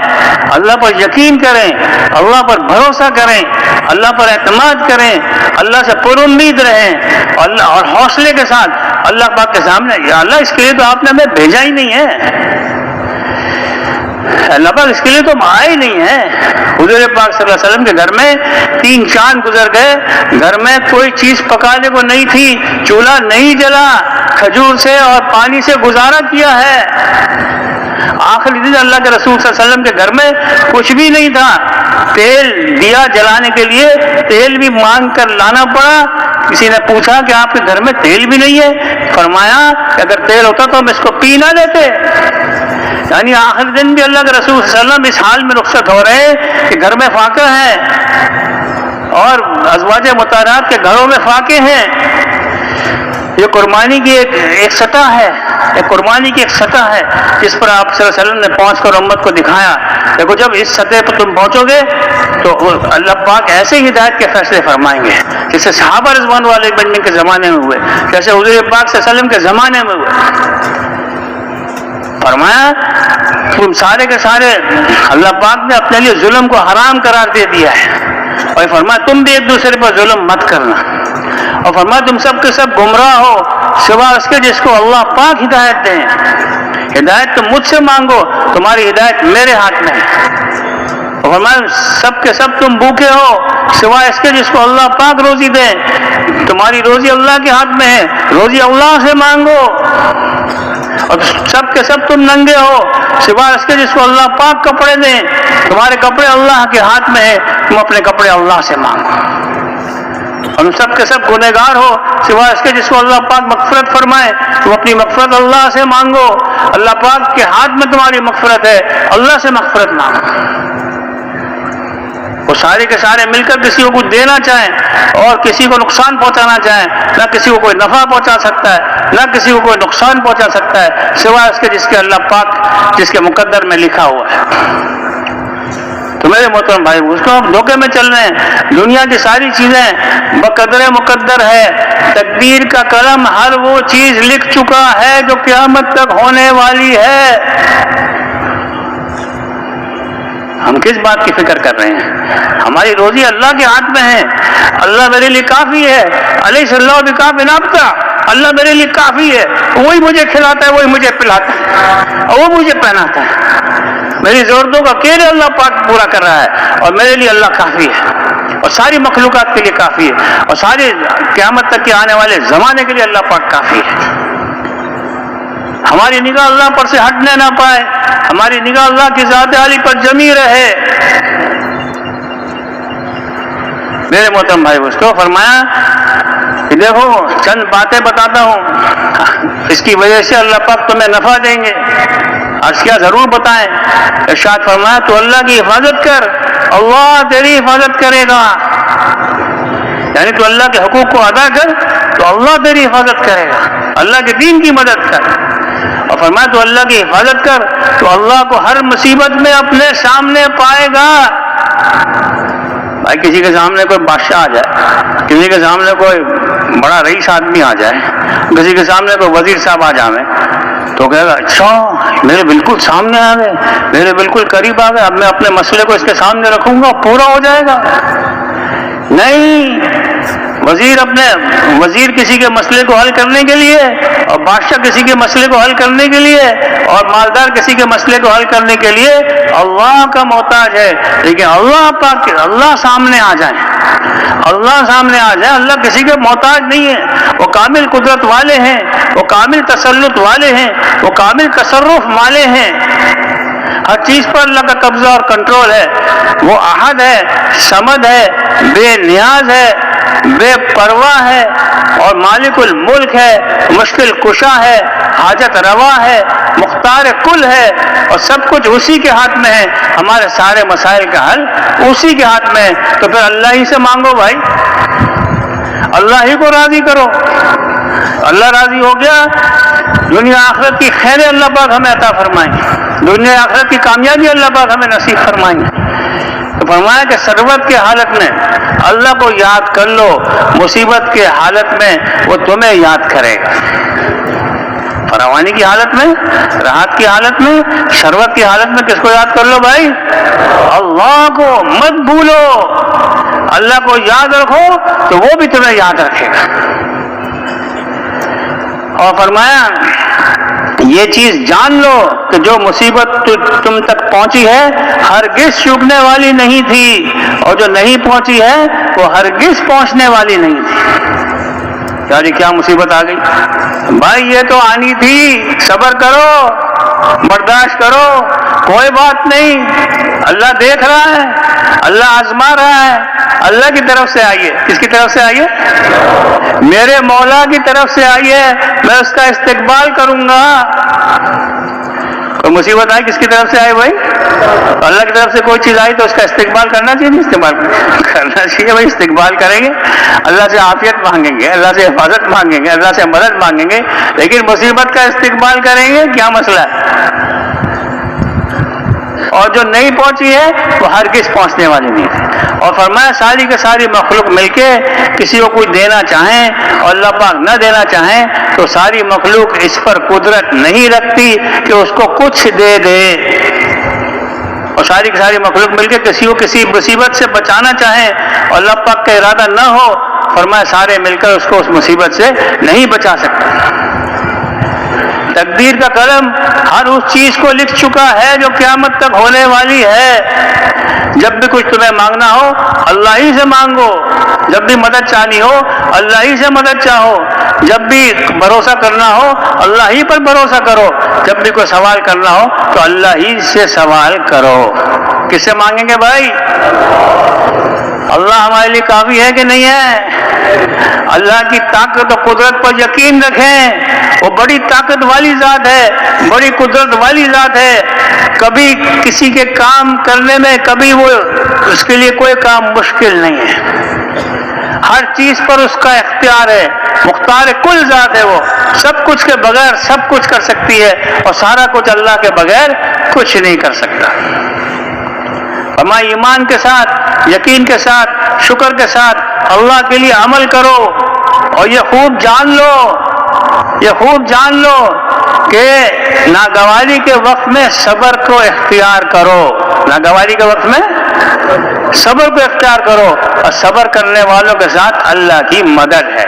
Speaker 1: اللہ پر یقین کریں, اللہ پر بھروسہ کریں, اللہ پر اعتماد کریں, اللہ سے پر امید رہیں, اور حوصلے کے ساتھ اللہ پاک کے سامنے, یا اللہ اس کے لیے تو آپ نے ہمیں بھیجا ہی نہیں ہے, اللہ پاک اس کے لیے تو ہم آئے ہی نہیں ہیں. حضور پاک صلی اللہ علیہ وسلم کے گھر میں 3 چاند گزر گئے, گھر میں کوئی چیز پکانے کو نہیں تھی, چولہا نہیں جلا, کھجور سے اور پانی سے گزارا کیا ہے. آخری دن اللہ کے رسول صلی اللہ علیہ وسلم کے گھر میں کچھ بھی نہیں تھا, تیل دیا جلانے کے لیے تیل بھی مانگ کر لانا پڑا. کسی نے پوچھا کہ آپ کے گھر میں تیل بھی نہیں ہے؟ فرمایا کہ اگر تیل ہوتا تو ہم اس کو پی نہ لیتے. یعنی آخری دن بھی اللہ کے رسول صلی اللہ علیہ وسلم اس حال میں رخصت ہو رہے کہ گھر میں فاقہ ہے, اور ازواج مطہرات کے گھروں میں فاقے ہیں. یہ قربانی کی ایک سطح ہے, ایک قربانی کی ایک سطح ہے جس پر آپ صلی اللہ علیہ وسلم نے پہنچ کر امت کو دکھایا. دیکھو جب اس سطح پر تم پہنچو گے تو اللہ پاک ایسے ہی ہدایت کے فیصلے فرمائیں گے جیسے صحابہ رضوان والے بننے کے زمانے میں ہوئے, جیسے حضور پاک صلی اللہ علیہ وسلم کے زمانے میں ہوئے. فرمایا تم سارے کے سارے اللہ پاک نے اپنے لیے ظلم کو حرام قرار دے دیا ہے, اور فرمایا تم بھی ایک دوسرے پر ظلم مت کرنا, اور فرمایا تم سب کے سب گمراہ ہو سوا اس کے جس کو اللہ پاک ہدایت دیں. ہدایت تم مجھ سے مانگو, تمہاری ہدایت میرے ہاتھ میں ہے. اور فرمایا سب کے سب تم بھوکے ہو سوا اس کے جس کو اللہ پاک روزی دیں, تمہاری روزی اللہ کے ہاتھ میں ہے, روزی اللہ سے مانگو. اور سب کے سب تم ننگے ہو سوائے اس کے جس کو اللہ پاک کپڑے دیں, تمہارے کپڑے اللہ کے ہاتھ میں ہیں, تم اپنے کپڑے اللہ سے مانگو. اور سب کے سب گنہگار ہو سوائے اس کے جس کو اللہ پاک مغفرت فرمائے, تم اپنی مغفرت اللہ سے مانگو. اللہ پاک کے ہاتھ میں تمہاری مغفرت ہے, اللہ سے مغفرت مانگو. وہ سارے کے سارے مل کر کسی کو کچھ دینا چاہیں اور کسی کو نقصان پہنچانا چاہیں, نہ کسی کو کوئی نفع پہنچا سکتا ہے نہ کسی کو کوئی نقصان پہنچا سکتا ہے سوائے اس کے جس کے اللہ پاک جس کے مقدر میں لکھا ہوا ہے. تو میرے محترم بھائی اس کو ہم دھوکے میں چل رہے ہیں. دنیا کی ساری چیزیں بقدر مقدر ہے. تقدیر کا قلم ہر وہ چیز لکھ چکا ہے جو قیامت تک ہونے والی ہے. ہم کس بات کی فکر کر رہے ہیں؟ ہماری روزی اللہ کے ہاتھ میں ہے. اللہ میرے لیے کافی ہے. علیہ اللہ بکاف نابتا, اللہ میرے لیے کافی ہے. وہی مجھے کھلاتا ہے, وہی مجھے پلاتا ہے, اور وہ مجھے پہناتا ہے. میری ضرورتوں کا کیڑے اللہ پاک پورا کر رہا ہے, اور میرے لیے اللہ کافی ہے, اور ساری مخلوقات کے لیے کافی ہے, اور سارے قیامت تک کے آنے والے زمانے کے لیے اللہ پاک کافی ہے. ہماری نگاہ اللہ پر سے ہٹنے نہ پائے, ہماری نگاہ اللہ کی ذات عالی پر جمی رہے. میرے محترم بھائی اس کو فرمایا کہ دیکھو چند باتیں بتاتا ہوں, اس کی وجہ سے اللہ پاک تمہیں نفع دیں گے. عرض کیا ضرور بتائیں. ارشاد فرمایا تو اللہ کی حفاظت کر, اللہ تیری حفاظت کرے گا. یعنی تو اللہ کے حقوق کو ادا کر تو اللہ تیری حفاظت کرے گا. اللہ کے دین کی مدد کر, اور فرمایا تو اللہ کی حفاظت کر تو اللہ کو ہر مصیبت میں اپنے سامنے پائے گا. بھائی کسی کے سامنے کوئی بادشاہ آ جائے, کسی کے سامنے کوئی بڑا رئیس آدمی آ جائے, کسی کے سامنے کوئی وزیر صاحب آ جائے تو کہے گا اچھا میرے بالکل سامنے آ گئے, میرے بالکل قریب آ گئے, اب میں اپنے مسئلے کو اس کے سامنے رکھوں گا, پورا ہو جائے گا. نہیں، وزیر کسی کے مسئلے کو حل کرنے کے لیے، اور بادشاہ کسی کے مسئلے کو حل کرنے کے لیے، اور مالدار کسی کے مسئلے کو حل کرنے کے لیے اللہ کا محتاج ہے. لیکن اللہ سامنے آ جائے، اللہ سامنے آ جائے، اللہ کسی کے محتاج نہیں ہے. وہ کامل قدرت والے ہیں، وہ کامل تسلط والے ہیں، وہ کامل تصرف والے ہیں. ہر چیز پر اللہ کا قبضہ اور کنٹرول ہے. وہ احد ہے، صمد ہے، بے نیاز ہے، بے پرواہ ہے، اور مالک الملک ہے، مشکل کشا ہے، حاجت روا ہے، مختار کل ہے، اور سب کچھ اسی کے ہاتھ میں ہے. ہمارے سارے مسائل کا حل اسی کے ہاتھ میں ہے. تو پھر اللہ ہی سے مانگو بھائی، اللہ ہی کو راضی کرو. اللہ راضی ہو گیا، دنیا آخرت کی خیر اللہ پاک ہمیں عطا فرمائیں گے، دنیا آخرت کی کامیابی اللہ پاک ہمیں نصیب فرمائیں گے. تو فرمایا کہ ثروت کے حالت میں اللہ کو یاد کر لو، مصیبت کے حالت میں وہ تمہیں یاد کرے گا. فراوانی کی حالت میں، راحت کی حالت میں، ثروت کی حالت میں کس کو یاد کر لو بھائی؟ اللہ کو مت بھولو. اللہ کو یاد رکھو تو وہ بھی تمہیں یاد رکھے گا. اور فرمایا یہ چیز جان لو کہ جو مصیبت تم تک پہنچی ہے ہرگز چوکنے والی نہیں تھی، اور جو نہیں پہنچی ہے وہ ہرگز پہنچنے والی نہیں تھی. یاری کیا مصیبت آ گئی بھائی، یہ تو آنی تھی. صبر کرو، برداشت کرو، کوئی بات نہیں. اللہ دیکھ رہا ہے، اللہ آزما رہا ہے. اللہ کی طرف سے آئیے. کس کی طرف سے آئیے؟ میرے مولا کی طرف سے آئیے. میں اس کا استقبال کروں گا. کوئی مصیبت آئی کس کی طرف سے آئے بھائی؟ اللہ کی طرف سے کوئی چیز آئی تو اس کا استقبال کرنا چاہیے. نہیں استقبال کرنا چاہیے بھائی. استقبال کریں گے، اللہ سے عافیت مانگیں گے، اللہ سے حفاظت مانگیں گے، اللہ سے مدد مانگیں گے. لیکن مصیبت کا استقبال کریں گے کیا مسئلہ ہے؟ اور جو نہیں پہنچی ہے وہ ہرگز پہنچنے والی نہیں ہے. اور فرمایا ساری کے ساری مخلوق مل کے کسی کو کچھ دینا چاہیں اور اللہ پاک نہ دینا چاہیں تو ساری مخلوق اس پر قدرت نہیں رکھتی کہ اس کو کچھ دے دے. اور ساری کی ساری مخلوق مل کے کسی کو کسی مصیبت سے بچانا چاہیں اور اللہ پاک کا ارادہ نہ ہو، فرمایا سارے مل کر اس کو اس مصیبت سے نہیں بچا سکتے. تقدیر کا قلم ہر اس چیز کو لکھ چکا ہے جو قیامت تک ہونے والی ہے. جب بھی کچھ تمہیں مانگنا ہو اللہ ہی سے مانگو، جب بھی مدد چاہنی ہو اللہ ہی سے مدد چاہو، جب بھی بھروسہ کرنا ہو اللہ ہی پر بھروسہ کرو، جب بھی کوئی سوال کرنا ہو تو اللہ ہی سے سوال کرو. کس سے مانگیں گے بھائی؟ اللہ ہمارے لیے کافی ہے کہ نہیں ہے؟ اللہ کی طاقت و قدرت پر یقین رکھیں. وہ بڑی طاقت والی ذات ہے، بڑی قدرت والی ذات ہے. کبھی کسی کے کام کرنے میں کبھی وہ اس کے لیے کوئی کام مشکل نہیں ہے. ہر چیز پر اس کا اختیار ہے. مختار کل ذات ہے. وہ سب کچھ کے بغیر سب کچھ کر سکتی ہے، اور سارا کچھ اللہ کے بغیر کچھ نہیں کر سکتا. ہمارے ایمان کے ساتھ، یقین کے ساتھ، شکر کے ساتھ اللہ کے لیے عمل کرو. اور یہ خوب جان لو، یہ خوب جان لو کہ ناگواری کے وقت میں صبر کو اختیار کرو. ناگواری کے وقت میں صبر کو اختیار کرو، اور صبر کرنے والوں کے ساتھ اللہ کی مدد ہے.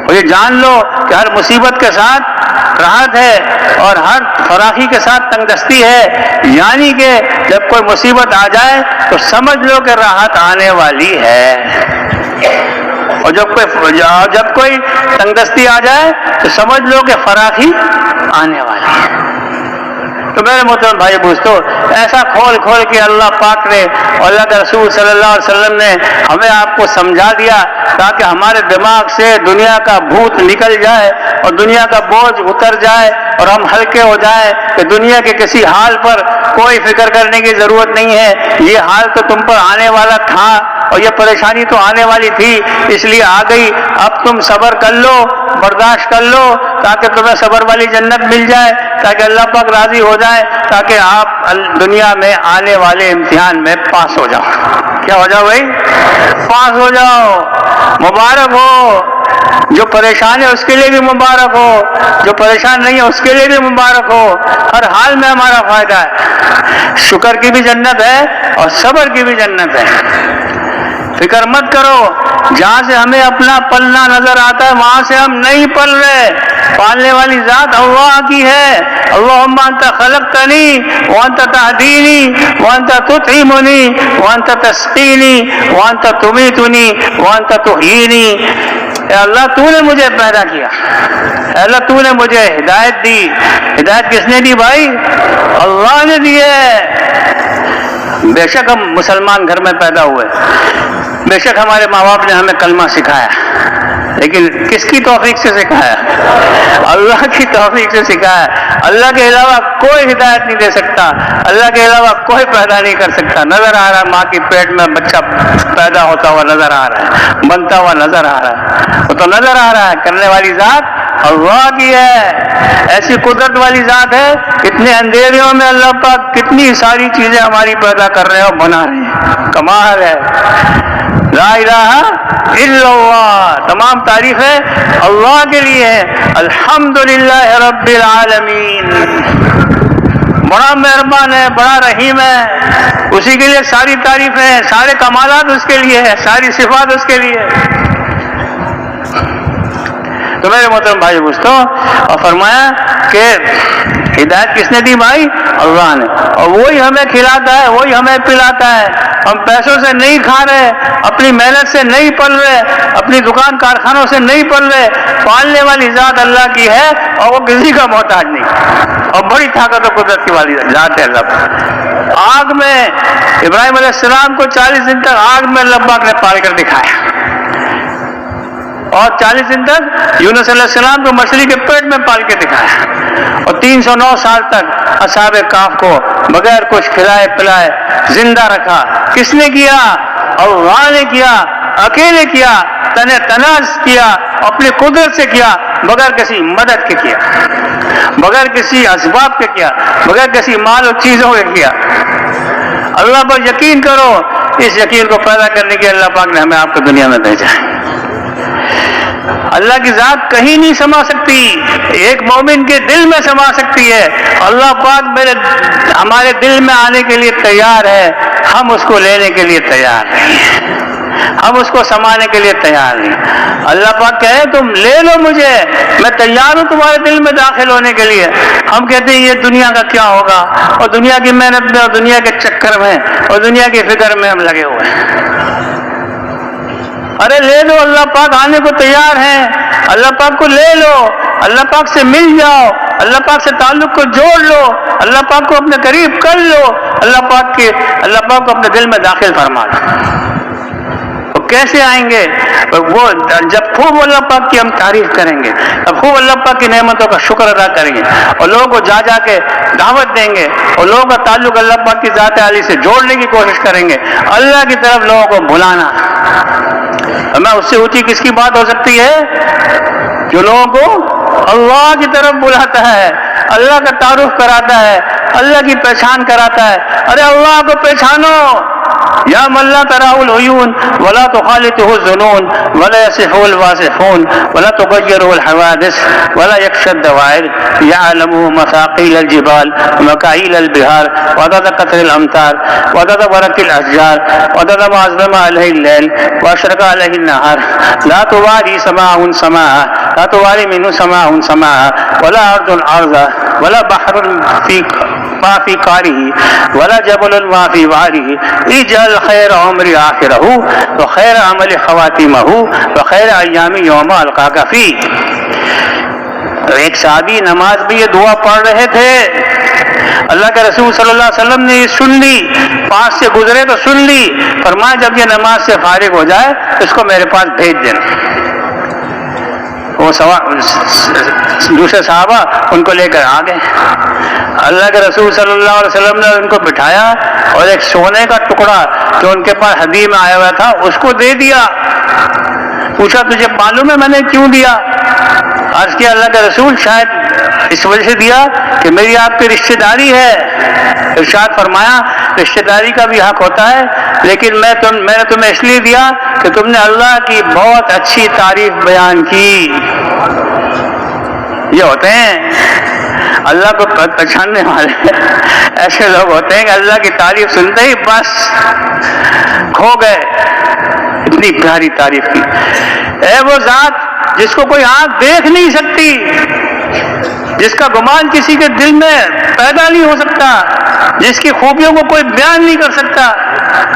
Speaker 1: اور یہ جان لو کہ ہر مصیبت کے ساتھ راحت ہے اور ہر فراخی کے ساتھ تنگدستی ہے. یعنی کہ جب کوئی مصیبت آ جائے تو سمجھ لو کہ راحت آنے والی ہے، اور جب کوئی تنگدستی آ جائے تو سمجھ لو کہ فراخی آنے والی ہے. تو میرے محترم بھائی دوستو، ایسا کھول کھول کے اللہ پاک نے اور اللہ کے رسول صلی اللہ علیہ وسلم نے ہمیں آپ کو سمجھا دیا تاکہ ہمارے دماغ سے دنیا کا بھوت نکل جائے اور دنیا کا بوجھ اتر جائے اور ہم ہلکے ہو جائیں کہ دنیا کے کسی حال پر کوئی فکر کرنے کی ضرورت نہیں ہے. یہ حال تو تم پر آنے والا تھا اور یہ پریشانی تو آنے والی تھی، اس لیے آ گئی. اب تم صبر کر لو، برداشت کر لو تاکہ تمہیں صبر والی جنت مل جائے، تاکہ اللہ پاک راضی ہو جائے، تاکہ آپ دنیا میں آنے والے امتحان میں پاس ہو جاؤ. کیا ہو جاؤ بھائی؟ پاس ہو جاؤ. مبارک ہو. جو پریشان ہے اس کے لیے بھی مبارک ہو، جو پریشان نہیں ہے اس کے لیے بھی مبارک ہو. ہر حال میں ہمارا فائدہ ہے. شکر کی بھی جنت ہے اور صبر کی بھی جنت ہے. فکر مت کرو، جہاں سے ہمیں اپنا پلنا نظر آتا ہے وہاں سے ہم نہیں پل رہے، پالنے والی ذات اللہ کی ہے۔ اللہم انت خلقتنی وانت تہدینی وانت تطعمنی وانت تسقینی وانت تمیتنی وانت تحیینی۔ اے اللہ تو نے مجھے پیدا کیا، اے اللہ تو نے مجھے ہدایت دی۔ ہدایت کس نے دی بھائی؟ اللہ نے دی ہے۔ بے شک ہم مسلمان گھر میں پیدا ہوئے، بے شک ہمارے ماں باپ نے ہمیں کلمہ سکھایا، لیکن کس کی توفیق سے سکھایا؟ اللہ کی توفیق سے سکھایا۔ اللہ کے علاوہ کوئی ہدایت نہیں دے سکتا، اللہ کے علاوہ کوئی پیدا نہیں کر سکتا۔ نظر آ رہا ہے ماں کی پیٹ میں بچہ پیدا ہوتا ہوا نظر آ رہا ہے، بنتا ہوا نظر آ رہا ہے، وہ تو نظر آ رہا ہے، کرنے والی ذات اللہ کی ہے، ایسی قدرت والی ذات ہے۔ اتنے اندھیریوں میں اللہ پاک کتنی ساری چیزیں ہماری پیدا کر رہے ہیں اور بنا رہے ہیں، کمال ہے۔ لا الہ الا اللہ، تمام تعریفیں اللہ کے لیے ہیں۔ الحمدللہ رب العالمین، بڑا مہربان ہے، بڑا رحیم ہے، اسی کے لیے ساری تعریفیں ہیں، سارے کمالات اس کے لیے ہیں، ساری صفات اس کے لیے۔ تو میرے محترم بھائی دوستوں، اور فرمایا کہ ہدایت کس نے دی بھائی؟ اللہ نے، اور وہی ہمیں کھلاتا ہے، وہی ہمیں پلاتا ہے۔ ہم پیسوں سے نہیں کھا رہے، اپنی محنت سے نہیں پل رہے، اپنی دکان کارخانوں سے نہیں پل رہے، پالنے والی ذات اللہ کی ہے اور وہ کسی کا محتاج نہیں، اور بڑی طاقت و قدرت کی والی ذات ہے اللہ۔ آگ میں ابراہیم علیہ السلام کو 40 دن تک آگ میں اللہ پاک نے پال کر دکھایا، اور 40 دن تک یونس علیہ السلام کو مچھلی کے پیٹ میں پال کے دکھایا، اور 309 سال تک اصحاب کہف کو بغیر کچھ کھلائے پلائے زندہ رکھا۔ کس نے کیا؟ اللہ نے کیا، اکیلے کیا، تناز کیا، اپنی قدرت سے کیا، بغیر کسی مدد کے کیا، بغیر کسی اسباب کے کیا، بغیر کسی مال و چیزوں کے کیا۔ اللہ پر یقین کرو، اس یقین کو پیدا کرنے کے اللہ پاک نے ہمیں آپ کو دنیا میں بھیجا ہے۔ اللہ کی ذات کہیں نہیں سما سکتی، ایک مومن کے دل میں سما سکتی ہے۔ اللہ پاک ہمارے دل میں آنے کے لیے تیار ہے، ہم اس کو لینے کے لیے تیار نہیں ہیں، ہم اس کو سمانے کے لیے تیار نہیں۔ اللہ پاک کہے تم لے لو مجھے، میں تیار ہوں تمہارے دل میں داخل ہونے کے لیے۔ ہم کہتے ہیں یہ دنیا کا کیا ہوگا، اور دنیا کی محنت میں اور دنیا کے چکر میں اور دنیا کی فکر میں ہم لگے ہوئے ہیں۔ ارے لے لو، اللہ پاک آنے کو تیار ہیں، اللہ پاک کو لے لو، اللہ پاک سے مل جاؤ، اللہ پاک سے تعلق کو جوڑ لو، اللہ پاک کو اپنے قریب کر لو، اللہ پاک کو اپنے دل میں داخل فرما لو۔ وہ کیسے آئیں گے؟ وہ جب خوب اللہ پاک کی ہم تعریف کریں گے، اب خوب اللہ پاک کی نعمتوں کا شکر ادا کریں گے، اور لوگوں کو جا جا کے دعوت دیں گے، اور لوگوں کا تعلق اللہ پاک کی ذات عالی سے جوڑنے کی کوشش کریں گے، اللہ کی طرف لوگوں کو بلانا۔ ہمیں اس سے اونچی کس کی بات ہو سکتی ہے؟ جو لوگوں کو اللہ کی طرف بلاتا ہے، اللہ کا تعارف کراتا ہے، اللہ کی پہچان کراتا ہے۔ ارے اللہ کو پہچانو، یا من لا تراہ العیون ولا تخالطہ الظنون ولا یصفہ الواصفون ولا تغیرہ الحوادث ولا یکشی الدوائر یعلم مثاقیل الجبال ومکائیل البحار وعدد قطر الامطار وعدد برق الاشجار وعدد ما اظلم علیہ اللیل واشرق علیہ النہار لا تواری سماء سماء لا تواری منہ سماء سماء ولا ارض ارضا ولا بحر ما فی قارہ ولا جبل ما فی وارہ اجعل خیر عمر آخرہ وخیر عمل خواتمہ وخیر ایام یوم القاک فی۔ ایک صحابی نماز میں یہ دعا پڑھ رہے تھے، اللہ کے رسول صلی اللہ علیہ وسلم نے یہ سن لی، پاس سے گزرے تو سن لی، فرمایا جب یہ نماز سے فارغ ہو جائے اس کو میرے پاس بھیج دینا۔ وہ دوسرے صحابہ ان کو لے کر آ گئے، اللہ کے رسول صلی اللہ علیہ وسلم نے ان کو بٹھایا اور ایک سونے کا ٹکڑا جو ان کے پاس ہدیے میں آیا ہوا تھا اس کو دے دیا۔ پوچھا تجھے معلوم ہے میں نے کیوں دیا؟ عرض کیا اللہ کے رسول شاید اس وجہ سے دیا کہ میری آپ کی رشتہ داری ہے۔ ارشاد فرمایا رشتہ داری کا بھی حق ہوتا ہے، لیکن میں نے تمہیں اس لیے دیا کہ تم نے اللہ کی بہت اچھی تعریف بیان کی۔ یہ ہوتے ہیں اللہ کو پہچاننے والے ایسے لوگ ہوتے ہیں کہ اللہ کی تعریف سنتے ہی بس کھو گئے، اتنی پیاری تعریف کی۔ اے وہ ذات جس کو کوئی آنکھ دیکھ نہیں سکتی، جس کا گمان کسی کے دل میں پیدا نہیں ہو سکتا، جس کی خوبیوں کو کوئی بیان نہیں کر سکتا،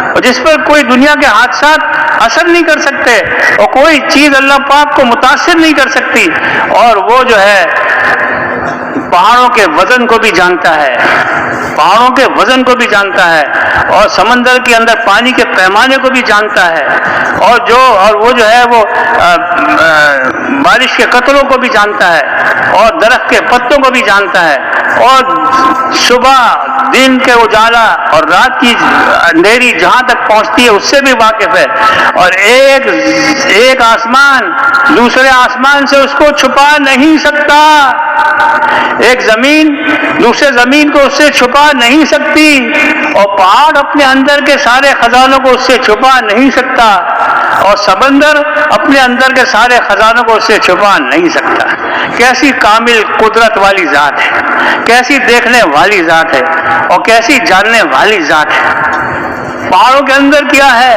Speaker 1: اور جس پر کوئی دنیا کے حادثات اثر نہیں کر سکتے، اور کوئی چیز اللہ پاک کو متاثر نہیں کر سکتی، اور وہ جو ہے پہاڑوں کے وزن کو بھی جانتا ہے، پہاڑوں کے وزن کو بھی جانتا ہے، اور سمندر کے اندر پانی کے پیمانے کو بھی جانتا ہے، اور وہ جو ہے وہ بارش کے قطروں کو بھی جانتا ہے، اور درخت کے پتوں کو بھی جانتا ہے، اور صبح دن کے اجالا اور رات کی اندھیری جہاں تک پہنچتی ہے اس سے بھی واقف ہے، اور ایک آسمان دوسرے آسمان سے اس کو چھپا نہیں سکتا، ایک زمین دوسرے زمین کو اس سے چھپا نہیں سکتی، اور پہاڑ اپنے اندر کے سارے خزانوں کو اس سے چھپا نہیں سکتا، اور سمندر اپنے اندر کے سارے خزانوں کو اس سے چھپا نہیں سکتا۔ کیسی کامل قدرت والی ذات ہے، کیسی دیکھنے والی ذات ہے، اور کیسی جاننے والی ذات ہے۔ پہاڑوں کے اندر کیا ہے،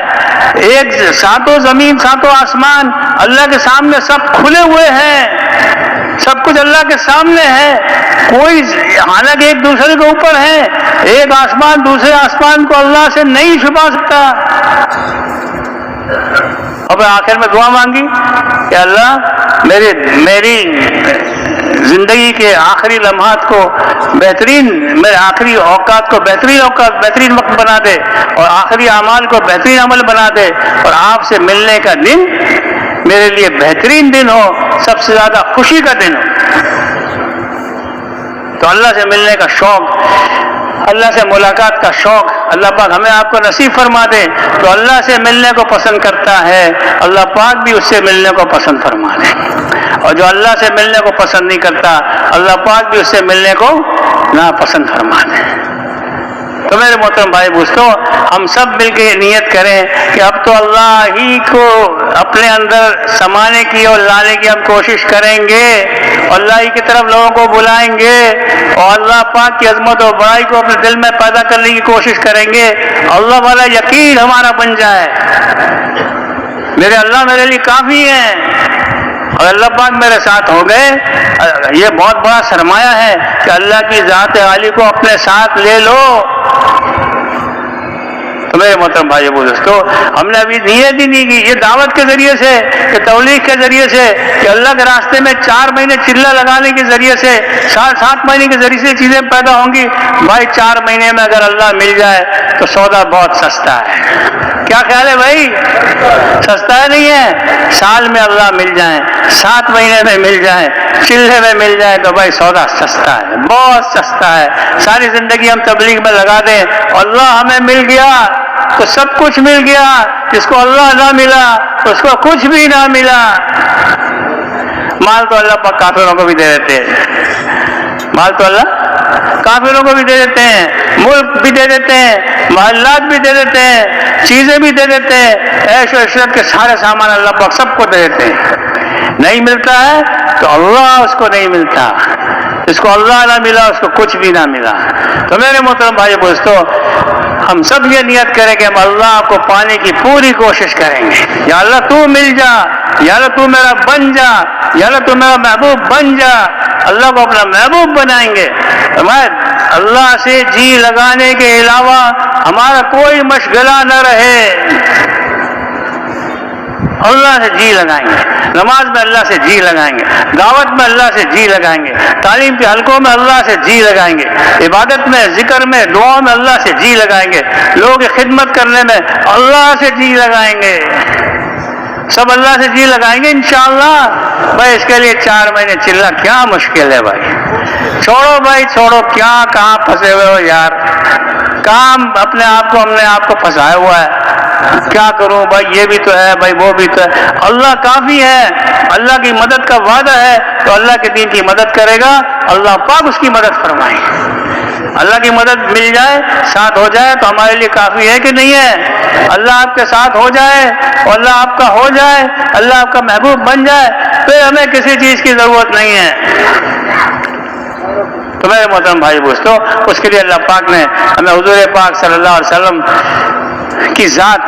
Speaker 1: ایک ساتوں زمین ساتوں آسمان اللہ کے سامنے سب کھلے ہوئے ہیں، سب کچھ اللہ کے سامنے ہے، کوئی حالانکہ ایک دوسرے کے اوپر ہے، ایک آسمان دوسرے آسمان کو اللہ سے نہیں چھپا سکتا۔ اب آخر میں دعا مانگی کہ اللہ میری زندگی کے آخری لمحات کو بہترین، میرے آخری اوقات کو بہترین وقت بنا دے، اور آخری اعمال کو بہترین عمل بنا دے، اور آپ سے ملنے کا دن میرے لیے بہترین دن ہو، سب سے زیادہ خوشی کا دن ہو۔ تو اللہ سے ملنے کا شوق، اللہ سے ملاقات کا شوق اللہ پاک ہمیں آپ کو نصیب فرما دے۔ تو اللہ سے ملنے کو پسند کرتا ہے، اللہ پاک بھی اس سے ملنے کو پسند فرما دے، اور جو اللہ سے ملنے کو پسند نہیں کرتا اللہ پاک بھی اس سے ملنے کو ناپسند فرما دے۔ تو میرے محترم بھائی دوستو، ہم سب مل کے نیت کریں کہ اب تو اللہ ہی کو اپنے اندر سمانے کی اور لانے کی ہم کوشش کریں گے، اللہ ہی کی طرف لوگوں کو بلائیں گے، اور اللہ پاک کی عظمت اور بڑائی کو اپنے دل میں پیدا کرنے کی کوشش کریں گے۔ اللہ والا یقین ہمارا بن جائے، میرے اللہ میرے لیے کافی ہیں، اور اللہ پاک میرے ساتھ ہو گئے۔ یہ بہت بڑا سرمایہ ہے کہ اللہ کی ذات عالی کو اپنے ساتھ لے لو۔ تو میرے محترم بھائی دوستو، ہم نے ابھی نیت ہی نہیں کی، یہ دعوت کے ذریعے سے، کہ تبلیغ کے ذریعے سے، کہ اللہ کے راستے میں 4 مہینے چلہ لگانے کے ذریعے سے، 7 مہینے کے ذریعے سے چیزیں پیدا ہوں گی۔ بھائی 4 مہینے میں اگر اللہ مل جائے تو سودا بہت سستا ہے۔ کیا خیال ہے بھائی؟ سستا ہے نہیں ہے؟ سال میں اللہ مل جائیں، 7 مہینے میں مل جائیں، چلے میں مل جائے تو بھائی سودا سستا ہے، بہت سستا ہے۔ ساری زندگی ہم تبلیغ میں لگا دیں، اللہ ہمیں مل گیا تو سب کچھ مل گیا، جس کو اللہ نہ ملا اس کو کچھ بھی نہ ملا۔ مال تو اللہ پاک کافروں کو بھی دے دیتے ہیں، مال تو اللہ کافروں کو بھی دے دیتے ہیں، ملک بھی دے دیتے ہیں، محلات بھی دے دیتے ہیں، چیزیں بھی دے دیتے ہیں، عیش و عشرت کے سارے سامان اللہ پاک سب کو دے دیتے ہیں۔ نہیں ملتا ہے تو اللہ اس کو نہیں ملتا، اس کو اللہ نہ ملا اس کو کچھ بھی نہ ملا۔ تو میرے محترم بھائی دوستو، ہم سب یہ نیت کریں کہ ہم اللہ کو پانے کی پوری کوشش کریں گے۔ یا اللہ تو مل جا، یا اللہ تو میرا بن جا، یا اللہ تو میرا محبوب بن جا۔ اللہ کو اپنا محبوب بنائیں گے۔ اللہ سے جی لگانے کے علاوہ ہمارا کوئی مشغلہ نہ رہے، اللہ سے جی لگائیں گے، نماز میں اللہ سے جی لگائیں گے، دعوت میں اللہ سے جی لگائیں گے، تعلیم کے حلقوں میں اللہ سے جی لگائیں گے، عبادت میں، ذکر میں، دعا میں اللہ سے جی لگائیں گے، لوگوں کی خدمت کرنے میں اللہ سے جی لگائیں گے، سب اللہ سے جی لگائیں گے انشاءاللہ۔ بھائی اس کے لیے 4 مہینے چلنا کیا مشکل ہے بھائی، چھوڑو بھائی چھوڑو، کیا کہاں پھنسے ہوئے ہو یار، کام اپنے آپ کو ہم نے آپ کو پھنسایا ہوا ہے، کیا کروں بھائی، یہ بھی تو ہے بھائی وہ بھی تو ہے۔ اللہ کافی ہے، اللہ کی مدد کا وعدہ ہے تو اللہ کے دین کی مدد کرے گا، اللہ پاک اس کی مدد فرمائے۔ اللہ کی مدد مل جائے، ساتھ ہو جائے تو ہمارے لیے کافی ہے کہ نہیں ہے؟ اللہ آپ کے ساتھ ہو جائے اور اللہ آپ کا ہو جائے، اللہ آپ کا محبوب بن جائے، پھر ہمیں کسی چیز کی ضرورت نہیں ہے۔ تو میرے محترم بھائی دوستو، اس کے لیے اللہ پاک نے ہمیں حضور پاک صلی اللہ علیہ وسلم کی ذات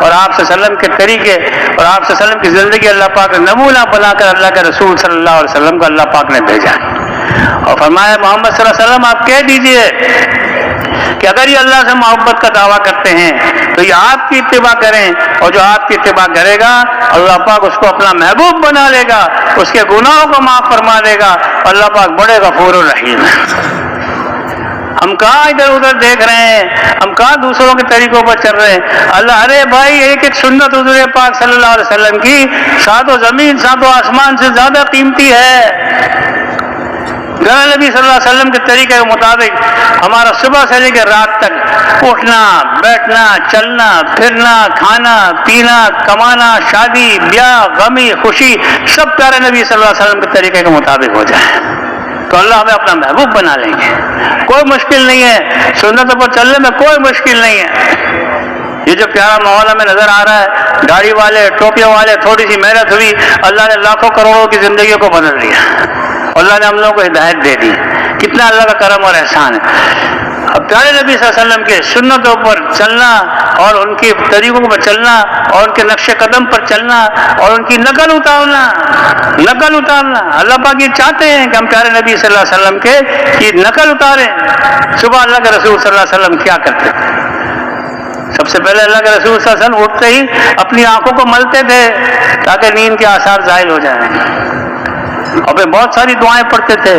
Speaker 1: اور آپ صلی اللہ علیہ وسلم کے طریقے اور آپ صلی اللہ علیہ وسلم کی زندگی اللہ پاک نے نمونہ بنا کر اللہ کے رسول صلی اللہ علیہ وسلم کو اللہ پاک نے بھیجا اور فرمایا محمد صلی اللہ علیہ وسلم آپ کہہ دیجئے کہ اگر یہ اللہ سے محبت کا دعویٰ کرتے ہیں تو یہ آپ کی اتباع کریں، اور جو آپ کی اتباع کرے گا اللہ پاک اس کو اپنا محبوب بنا لے گا، اس کے گناہوں کو معاف فرما دے گا، اللہ پاک بڑے غفور الرحیم ہے۔ ہم کہاں ادھر ادھر دیکھ رہے ہیں، ہم کہاں دوسروں کے طریقوں پر چل رہے ہیں۔ اللہ، ارے بھائی ایک ایک سنت حضور پاک صلی اللہ علیہ وسلم کی سات و زمین سات و آسمان سے زیادہ قیمتی ہے۔ غیر نبی صلی اللہ علیہ وسلم کے طریقے کے مطابق ہمارا صبح سے لے کے رات تک اٹھنا بیٹھنا چلنا پھرنا کھانا پینا کمانا شادی بیاہ غمی خوشی سب پیارے نبی صلی اللہ علیہ وسلم کے طریقے کے مطابق ہو جائے تو اللہ ہمیں اپنا محبوب بنا لیں گے۔ کوئی مشکل نہیں ہے، سنتوں پر چلنے میں کوئی مشکل نہیں ہے۔ یہ جو پیارا ماحول ہمیں نظر آ رہا ہے، داڑھی والے ٹوپیوں والے، تھوڑی سی محنت ہوئی، اللہ نے لاکھوں کروڑوں کی زندگیوں کو بدل دیا، اللہ نے ہم لوگوں کو ہدایت دے دی۔ کتنا اللہ کا کرم اور احسان ہے۔ اب پیارے نبی صلی اللہ علیہ وسلم کے سنتوں پر چلنا اور ان کے طریقوں پر چلنا اور ان کے نقش قدم پر چلنا اور ان کی نقل اتارنا اللہ پاک یہ چاہتے ہیں کہ ہم پیارے نبی صلی اللہ علیہ وسلم کے یہ نقل اتاریں۔ صبح اللہ کے رسول صلی اللہ علیہ وسلم کیا کرتے تھے؟ سب سے پہلے اللہ کے رسول صلی اللہ علیہ وسلم اٹھتے ہی اپنی آنکھوں کو ملتے تھے تاکہ نیند کے آثار ظاہر ہو جائیں، اور پھر بہت ساری دعائیں پڑھتے تھے،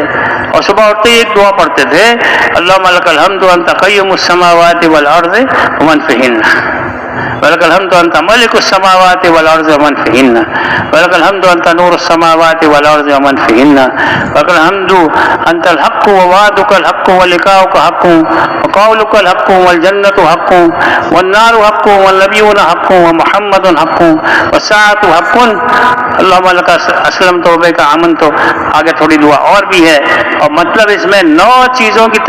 Speaker 1: اور صبح اٹھتے ہی ایک دعا پڑھتے تھے، اللہم لک الحمد انت قیم السماوات والارض ومن فیہن، ولک الحمد انت ملک السماوات والارض ومن فیہن، ولک الحمد انت نور السماوات والارض ومن فیہن، ولک الحمد انت الحق ووعدک الحق ولقاؤک حق وقولک الحق والجنۃ حق والنار حق والنبیون حق ومحمد حق والساعۃ حق اللہم لک اسلمت وبک آمنت۔ آگے تھوڑی دعا اور بھی ہے، اور مطلب اس میں 9 چیزوں کی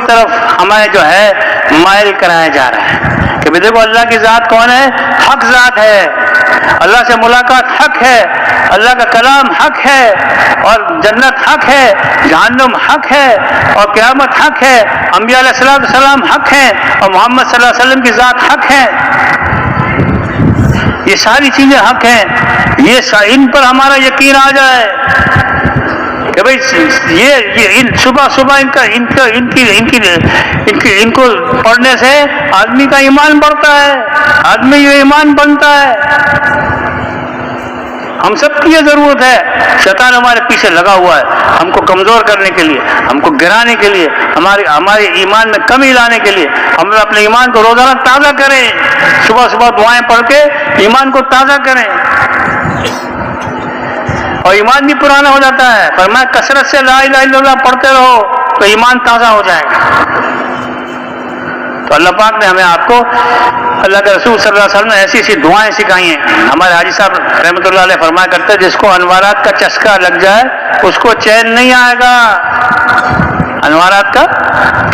Speaker 1: طرف ہمیں جو ہے مائل کرایا جا رہا ہے کہ دیکھو اللہ کی ذات کون ہے؟ حق ذات ہے، اللہ سے ملاقات حق ہے، اللہ کا کلام حق ہے، اور جنت حق ہے، جہنم حق ہے، اور قیامت حق ہے، انبیاء علیہ السلام حق ہیں، اور محمد صلی اللہ علیہ وسلم کی ذات حق ہے۔ یہ ساری چیزیں حق ہیں، ان پر ہمارا یقین آ جائے کہ بھئی یہ صبح ان کو پڑھنے سے آدمی کا ایمان بڑھتا ہے، آدمی یہ ایمان بنتا ہے۔ ہم سب کی یہ ضرورت ہے، شیطان ہمارے پیچھے لگا ہوا ہے ہم کو کمزور کرنے کے لیے، ہم کو گرانے کے لیے، ہمارے ایمان میں کمی لانے کے لیے۔ ہم اپنے ایمان کو روزانہ تازہ کریں، صبح دعائیں پڑھ کے ایمان کو تازہ کریں، اور ایمان بھی پرانا ہو جاتا ہے۔ فرمایا کثرت سے لا الہ الا اللہ پڑھتے رہو تو ایمان تازہ ہو جائے گا۔ تو اللہ پاک نے ہمیں آپ کو اللہ کے رسول صلی اللہ علیہ وسلم نے ایسی ایسی دعائیں سکھائی ہیں۔ ہمارے حاجی صاحب رحمۃ اللہ علیہ فرمایا کرتے ہیں جس کو انوارات کا چسکا لگ جائے اس کو چین نہیں آئے گا، انوارات کا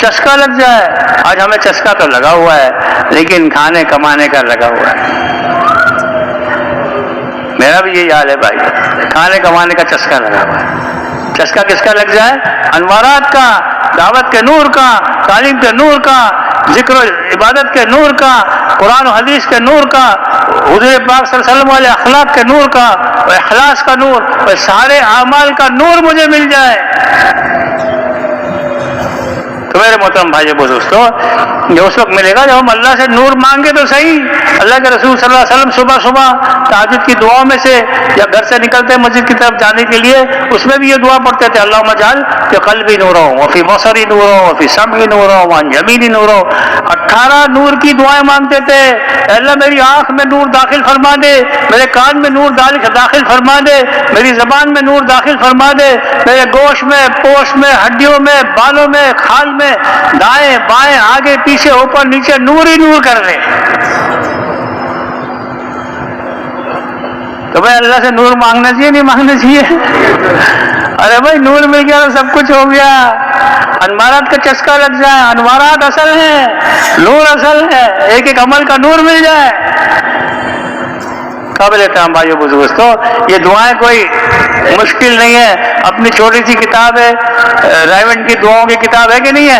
Speaker 1: چسکا لگ جائے۔ آج ہمیں چسکا تو لگا ہوا ہے لیکن کھانے کمانے کا لگا ہوا ہے۔ میرا بھی یہی حال ہے بھائی، کھانے کمانے کا چسکا لگا ہوا ہے۔ چسکا کس کا لگ جائے؟ انوارات کا، دعوت کے نور کا، تعلیم کے نور کا، ذکر و عبادت کے نور کا، قرآن و حدیث کے نور کا، حضور پاک صلی اللہ علیہ وسلم والے اخلاق کے نور کا، اور اخلاص کا نور، اور سارے اعمال کا نور مجھے مل جائے۔ تو میرے محترم بھائی دوستو، یہ اس وقت ملے گا جب ہم اللہ سے نور مانگے تو صحیح۔ اللہ کے رسول صلی اللہ علیہ وسلم صبح تہجد کی دعاؤں میں سے یا گھر سے نکلتے مسجد کی طرف جانے کے لیے اس میں بھی یہ دعا پڑھتے تھے، اللہم اجعل فی قلبی نورا وفی بصری نورا وفی سمعی نورا وعن یمینی نورا۔ 18 نور کی دعائیں مانگتے تھے، اے اللہ میری آنکھ میں نور داخل فرما دے، میرے کان میں نور داخل فرما دے، میری زبان میں نور داخل فرما دے، میرے گوشت میں، پوش میں، ہڈیوں میں، بالوں میں، کھال میں، دائیں بائیں آگے پیچھے اوپر نیچے نور ہی نور کر دے۔ تو بھائی اللہ سے نور مانگنا چاہیے نہیں مانگنا چاہیے؟ ارے بھائی نور مل گیا تو سب کچھ ہو گیا۔ انوارات کا چسکا لگ جائے، انوارات اصل ہے، نور اصل ہے، ایک ایک عمل کا نور مل جائے۔ قابل احترام بھائیو بزرگوں، یہ دعائیں کوئی مشکل نہیں ہے. اپنی چھوٹی سی کتاب ہے رائمنڈ کی دعاؤں کی کتاب ہے کہ نہیں ہے؟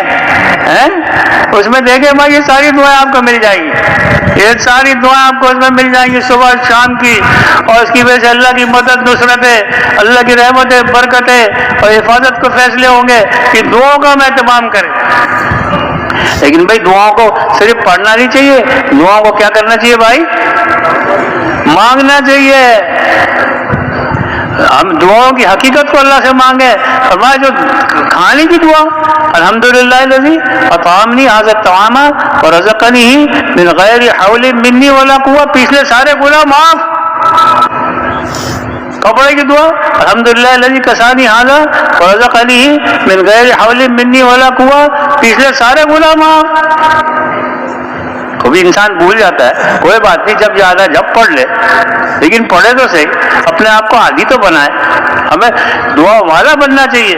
Speaker 1: اس میں دیکھیں بھائی یہ ساری دعائیں آپ کو مل جائیں گی، یہ ساری دعائیں آپ کو اس میں مل جائیں گی صبح شام کی، اور اس کی وجہ سے اللہ کی مدد، نصرتیں، اللہ کی رحمتیں، برکتیں اور حفاظت کو فیصلے ہوں گے کہ دعاؤں کا ہم اہتمام کریں. لیکن بھائی دعاؤں کو صرف پڑھنا نہیں چاہیے، دعاؤں کو کیا کرنا چاہیے بھائی؟ مانگنا چاہیے. ہم دعاؤں کی حقیقت کو اللہ سے مانگیں. فرمایا جو کھانے کی دعا، الحمدللہ الذی اطعمنی ھذا الطعام ورزقنی من غیر حول منی ولا قوہ، پچھلے سارے گناہ معاف. کپڑے کی دعا، الحمدللہ الذی کسانی ھذا ورزقنی من غیر حول منی ولا قوہ، پچھلے سارے گناہ معاف. کبھی انسان بھول جاتا ہے، کوئی بات نہیں، جب یاد ہے جب پڑھ لے، لیکن پڑھے تو صحیح، اپنے آپ کو عادی تو بنائے. ہمیں دعا والا بننا چاہیے.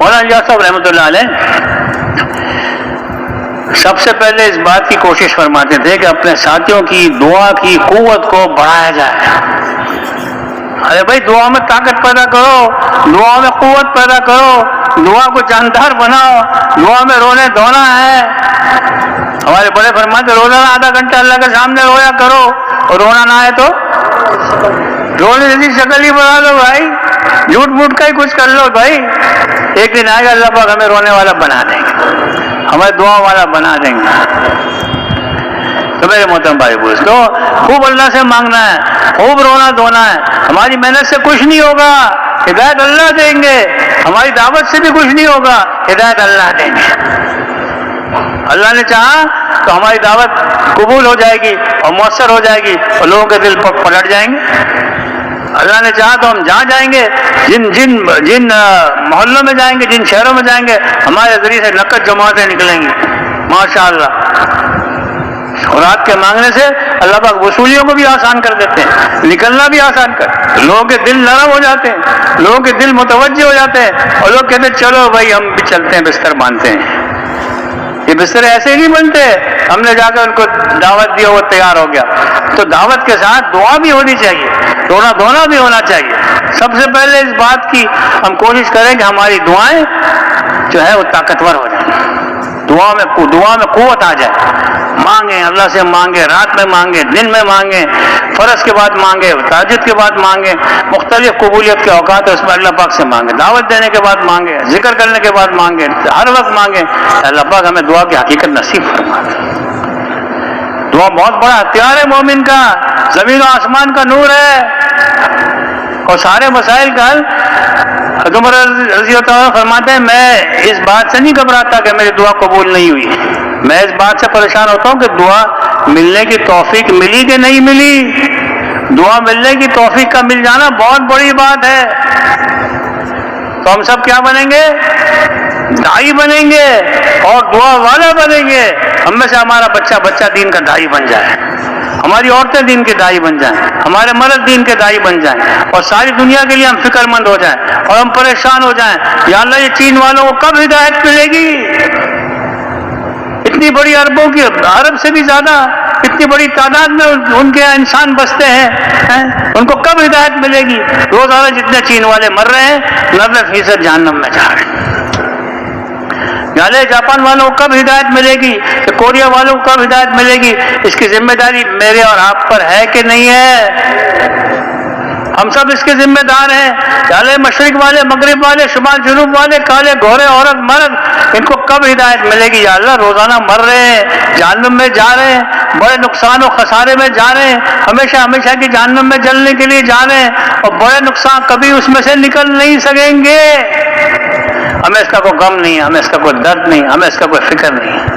Speaker 1: مولانا جا صاحب رحمۃ اللہ علیہ سب سے پہلے اس بات کی کوشش فرماتے تھے کہ اپنے ساتھیوں کی دعا کی قوت کو بڑھایا جائے. ارے بھائی دعا میں طاقت پیدا کرو، دعا میں قوت پیدا کرو، دعا کو جاندار بناؤ. دعا میں رونے دھونا ہے. ہمارے بڑے فرماتے روزانہ آدھا گھنٹہ اللہ کے سامنے رویا کرو، اور رونا نہ ہے تو رونے جیسی شکل ہی بنا لو بھائی، جھوٹ موٹ کا ہی کچھ کر لو بھائی. ایک دن آئے گا اللہ پاک ہمیں رونے والا بنا دیں گے، ہمیں دعا والا بنا دیں گے. تو میرے محترم بھائی دوستو، خوب اللہ سے مانگنا ہے، خوب رونا دھونا ہے. ہماری محنت سے کچھ نہیں ہوگا، ہدایت اللہ دیں گے. ہماری دعوت سے بھی کچھ نہیں ہوگا، ہدایت اللہ دیں گے. اللہ نے چاہا تو ہماری دعوت قبول ہو جائے گی اور مؤثر ہو جائے گی اور لوگوں کے دل پلٹ جائیں گے. اللہ نے چاہا تو ہم جہاں جائیں گے، جن محلوں میں جائیں گے، جن شہروں میں جائیں گے، ہمارے ذریعے سے لقت جماعتیں نکلیں گی ماشاءاللہ. اور آپ کے مانگنے سے اللہ پاک وصولیوں کو بھی آسان کر دیتے ہیں، نکلنا بھی آسان کر. لوگوں کے دل نرم ہو جاتے ہیں، لوگوں کے دل متوجہ ہو جاتے ہیں، اور لوگ کہتے ہیں چلو بھائی ہم بھی چلتے ہیں، بستر باندھتے ہیں. یہ بستر ایسے ہی نہیں بنتے، ہم نے جا کر ان کو دعوت دی، وہ تیار ہو گیا. تو دعوت کے ساتھ دعا بھی ہونی چاہیے، رونا دھونا بھی ہونا چاہیے. سب سے پہلے اس بات کی ہم کوشش کریں کہ ہماری دعائیں جو ہے وہ طاقتور ہو جائیں، دعا میں قوت آ جائے. مانگیں، اللہ سے مانگیں، رات میں مانگیں، دن میں مانگیں، فرض کے بعد مانگیں، تہجد کے بعد مانگیں، مختلف قبولیت کے اوقات ہے اس میں اللہ پاک سے مانگیں، دعوت دینے کے بعد مانگیں، ذکر کرنے کے بعد مانگیں، ہر وقت مانگیں. اللہ پاک ہمیں دعا کی حقیقت نصیب فرمائے. دعا بہت بڑا ہتھیار ہے مومن کا، زمین و آسمان کا نور ہے اور سارے مسائل کا حل. حضرت عمر رضی اللہ عنہ فرماتے ہیں میں اس بات سے نہیں گھبراتا کہ میری دعا قبول نہیں ہوئی، میں اس بات سے پریشان ہوتا ہوں کہ دعا ملنے کی توفیق ملی کہ نہیں ملی. دعا ملنے کی توفیق کا مل جانا بہت بڑی بات ہے. تو ہم سب کیا بنیں گے؟ داعی بنیں گے اور دعا والا بنیں گے. ہم میں سے ہمارا بچہ دین کا داعی بن جائے، ہماری عورتیں دین کے داعی بن جائیں، ہمارے مرد دین کے داعی بن جائیں، اور ساری دنیا کے لیے ہم فکر مند ہو جائیں اور ہم پریشان ہو جائیں. یا اللہ یہ چین والوں کو کب ہدایت ملے گی؟ اتنی بڑی عربوں کی، عرب سے بھی زیادہ اتنی بڑی تعداد میں ان کے انسان بستے ہیں، ان کو کب ہدایت ملے گی؟ روزانہ جتنے چین والے مر رہے ہیں 90% جہنم میں جا رہے ہیں. جاپان والوں کو کب ہدایت ملے گی؟ کوریا والوں کو کب ہدایت ملے گی؟ اس کی ذمہ داری میرے اور آپ پر ہے کہ نہیں ہے؟ ہم سب اس کے ذمہ دار ہیں. مشرق والے، مغرب والے، شمال جنوب والے، کالے گھورے، عورت مرد، ان کو کب ہدایت ملے گی؟ یا اللہ روزانہ مر رہے ہیں، جہنم میں جا رہے ہیں، بڑے نقصان و خسارے میں جا رہے ہیں، ہمیشہ کی جہنم میں جلنے کے لیے جا رہے ہیں، اور بڑے نقصان کبھی اس میں سے نکل نہیں سکیں گے. ہمیں اس کا کوئی غم نہیں ہے، ہمیں اس کا کوئی درد نہیں، ہمیں اس کا کوئی فکر نہیں ہے.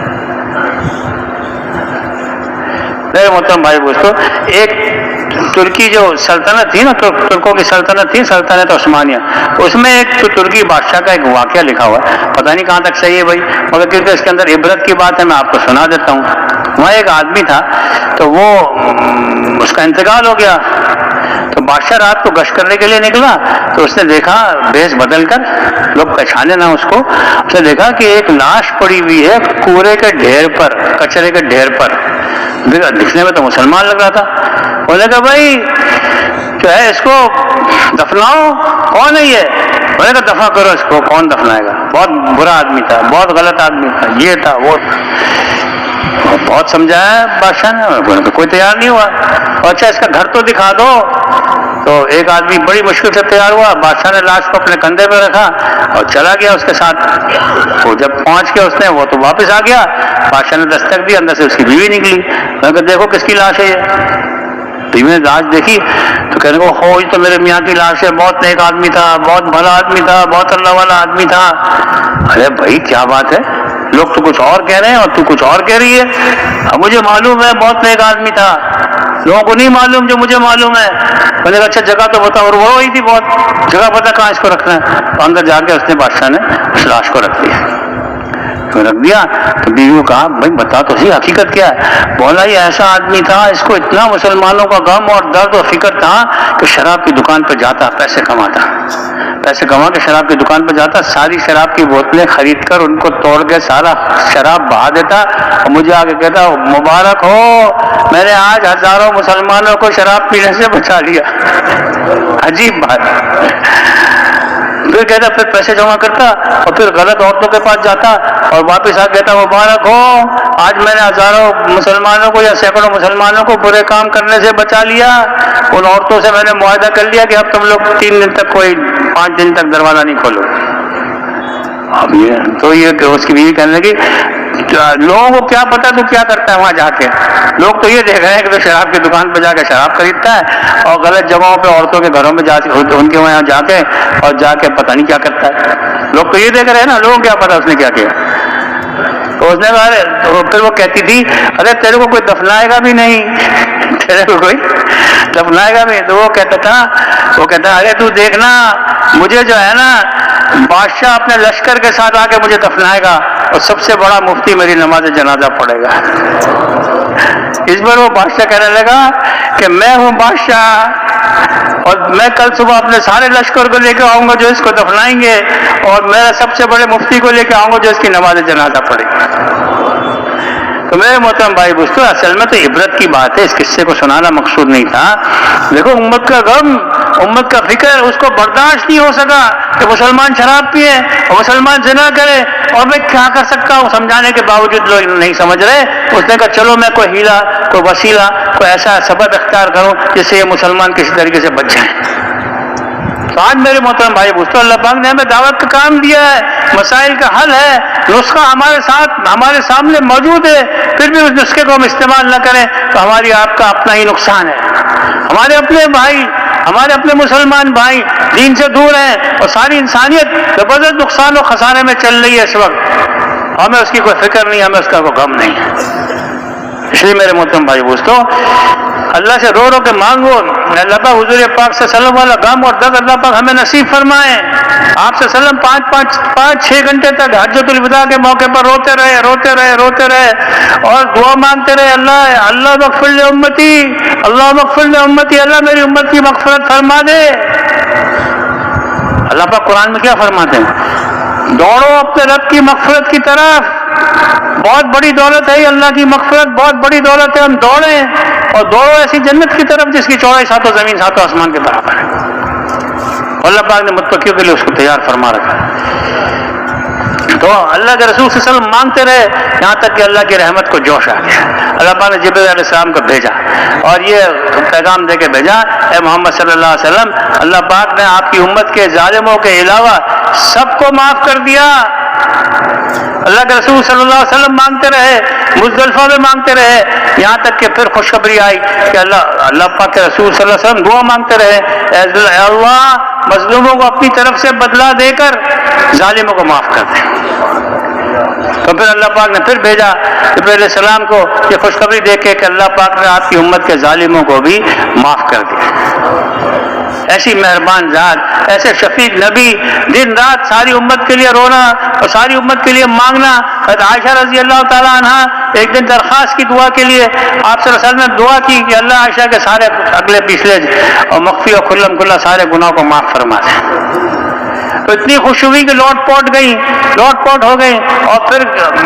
Speaker 1: میرے محترم بھائی دوستو، ایک ترکی جو سلطنت تھی نا، ترکوں کی سلطنت تھی، سلطنت عثمانیہ، اس میں ایک ترکی بادشاہ کا ایک واقعہ لکھا ہوا ہے. پتہ نہیں کہاں تک صحیح ہے بھائی، مگر کیونکہ اس کے اندر عبرت کی بات ہے میں آپ کو سنا دیتا ہوں. وہاں ایک آدمی تھا، تو وہ اس کا انتقال ہو گیا. تو بادشاہ رات کو گشت کرنے کے لیے نکلا تو اس نے دیکھا بھیس بدل کر، لوگ پہچانے نہ اس کو، اس نے دیکھا کہ ایک لاش پڑی ہوئی ہے کوڑے کے ڈھیر پر، کچرے کے ڈھیر پر. دکھنے میں تو مسلمان لگ رہا تھا. انہوں نے کہا بھائی جو ہے اس کو دفناؤ. کون ہے یہ؟ انہوں نے کہا دفع کرو اس کو. کون دفنائے گا؟ بہت برا آدمی تھا، بہت غلط آدمی تھا، یہ تھا وہ. بہت سمجھایا بادشاہ نے، کوئی تیار نہیں ہوا. اچھا اس کا گھر تو دکھا دو. تو ایک آدمی بڑی مشکل سے تیار ہوا. بادشاہ نے لاش کو اپنے کندھے پہ رکھا اور چلا گیا اس کے ساتھ. وہ جب پہنچ کے اس نے وہ تو واپس آ گیا. بادشاہ نے دستک دی، اندر سے اس کی بیوی نکلی. میں نے کہا دیکھو کس کی لاش ہے یہ. بیوی نے لاش دیکھی تو کہنے کو ہو یہ تو میرے میاں کی لاش ہے، بہت نیک آدمی تھا، بہت بھلا آدمی تھا، بہت اللہ والا آدمی تھا. ارے بھائی کیا بات ہے، لوگ تو کچھ اور کہہ رہے ہیں اور تو کچھ اور کہہ رہی ہے. اب مجھے معلوم ہے بہت نیک آدمی تھا، لوگوں کو نہیں معلوم جو مجھے معلوم ہے. میں نے کہا اچھا جگہ تو بتا. اور وہ وہی تھی، بہت جگہ پتا کہاں اس کو رکھنا ہے. تو اندر جا کے اس نے بادشاہ نے اس لاش کو رکھ دیا. تو بیوی کو کہا بھائی بتا تو صحیح حقیقت کیا ہے. بولا یہ ایسا آدمی تھا، اس کو اتنا مسلمانوں کا غم اور درد و فکر تھا کہ شراب کی دکان پہ جاتا، پیسے کما کے شراب کی دکان پہ جاتا، ساری شراب کی بوتلیں خرید کر ان کو توڑ کے سارا شراب بہا دیتا اور مجھے آگے کہتا مبارک ہو میں نے آج ہزاروں مسلمانوں کو شراب پینے سے بچا لیا. عجیب بات. پھر کہتا پھر پیسے جمع کرتا اور پھر غلط عورتوں کے پاس جاتا اور واپس آ کہتا مبارک ہو آج میں نے ہزاروں مسلمانوں کو یا سینکڑوں مسلمانوں کو برے کام کرنے سے بچا لیا. ان عورتوں سے میں نے معاہدہ کر لیا کہ اب تم لوگ 3 دن تک 5 دن تک دروازہ نہیں کھولو. اب یہ تو یہ اس کی بیوی کہنے لگی لوگوں کو کیا پتا تو کیا کرتا ہے وہاں جا کے. لوگ تو یہ دیکھ رہے ہیں کہ تو شراب کی دکان پہ جا کے شراب خریدتا ہے اور غلط جگہوں پہ عورتوں کے گھروں میں ان کے وہاں جا کے پتہ نہیں کیا کرتا ہے. لوگ تو یہ دیکھ رہے ہیں نا، لوگوں کو کیا پتا اس نے کیا کیا. تو اس نے کہا پھر وہ کہتی تھی ارے تیرے کو کوئی دفنائے گا بھی نہیں، تیرے کو کوئی دفنائے گا بھی. تو وہ کہتا ارے تو دیکھنا مجھے جو ہے نا بادشاہ اپنے لشکر کے ساتھ آ کے مجھے دفنائے گا اور سب سے بڑا مفتی میری نماز جنازہ پڑھے گا. اس پر وہ بادشاہ کہنے لگا کہ میں ہوں بادشاہ اور میں کل صبح اپنے سارے لشکر کو لے کے آؤں گا جو اس کو دفنائیں گے اور میرا سب سے بڑے مفتی کو لے کے آؤں گا جو اس کی نماز جنازہ پڑھے گا. تو میرے محترم بھائی دوستو اصل میں تو عبرت کی بات ہے، اس قصے کو سنانا مقصود نہیں تھا. دیکھو امت کا غم، امت کا فکر اس کو برداشت نہیں ہو سکا کہ مسلمان شراب پیے اور مسلمان زنا کرے اور میں کیا کر سکتا ہوں. سمجھانے کے باوجود لوگ نہیں سمجھ رہے. اس نے کہا چلو میں کوئی ہیلا، کوئی وسیلہ، کوئی ایسا سبب اختیار کروں جس سے یہ مسلمان کسی طریقے سے بچ جائیں. تو آج میرے محترم بھائی دوستو اللہ پاک نے ہمیں دعوت کا کام دیا ہے، مسائل کا حل ہے، نسخہ ہمارے سامنے موجود ہے. پھر بھی اس نسخے کو ہم استعمال نہ کریں تو ہماری آپ کا اپنا ہی نقصان ہے. ہمارے اپنے بھائی، ہمارے اپنے مسلمان بھائی دین سے دور ہیں اور ساری انسانیت زبردست نقصان و خسارے میں چل رہی ہے اس وقت. ہمیں اس کی کوئی فکر نہیں، ہمیں اس کا کوئی غم نہیں. اس لیے میرے محترم بھائی دوستو اللہ سے رو کے مانگو. اللہ پاک حضور پاک صلی اللہ علیہ وسلم والا غم اور درد اللہ پاک ہمیں نصیب فرمائے. آپ صلی اللہ علیہ وسلم 5-6 گھنٹے تک حجۃ الوداع کے موقع پر روتے رہے اور دعا مانگتے رہے اللہ مغفر لامتی، اللہ مغفر لامتی، اللہ میری امت کی مغفرت فرما دے. اللہ پاک قرآن میں کیا فرماتے ہیں؟ دوڑو اپنے رب کی مغفرت کی طرف. بہت بڑی دولت ہے اللہ کی مغفرت، بہت بڑی دولت ہے. ہم دوڑیں اور دوڑو ایسی جنت کی طرف جس کی چوڑائی 7 زمین 7 آسمان کے برابر ہے. اللہ پاک نے متقیوں کے لیے اس کو تیار فرما رکھا ہے. تو اللہ کے رسول صلی اللہ علیہ وسلم مانگتے رہے یہاں تک کہ اللہ کی رحمت کو جوش آ گیا. اللہ پاک نے جبرائیل علیہ السلام کو بھیجا اور یہ پیغام دے کے بھیجا اے محمد صلی اللہ علیہ وسلم اللہ پاک نے آپ کی امت کے ظالموں کے علاوہ سب کو معاف کر دیا. اللہ کے رسول صلی اللہ علیہ وسلم مانگتے رہے، مزدلفہ میں مانگتے رہے یہاں تک کہ پھر خوشخبری آئی کہ اللہ پاک کے رسول صلی اللہ علیہ وسلم دعا مانگتے رہے اے اللہ مظلوموں کو اپنی طرف سے بدلہ دے کر ظالموں کو معاف کر دیں. تو پھر اللہ پاک نے پھر بھیجا جبرائیل علیہ السلام کو یہ خوشخبری دے کے کہ اللہ پاک نے آپ کی امت کے ظالموں کو بھی معاف کر دیا. ایسی مہربان ذات، ایسے شفیق نبی، دن رات ساری امت کے لیے رونا اور ساری امت کے لیے مانگنا. حضرت عائشہ رضی اللہ تعالیٰ عنہ ایک دن درخواست کی دعا کے لیے آپ صلی اللہ علیہ وسلم نے دعا کی کہ اللہ عائشہ کے سارے اگلے پچھلے اور مخفی اور کھلم کھلا سارے گناہوں کو معاف فرما دیں. تو اتنی خوش ہوئی کہ لوٹ پوٹ ہو گئی اور پھر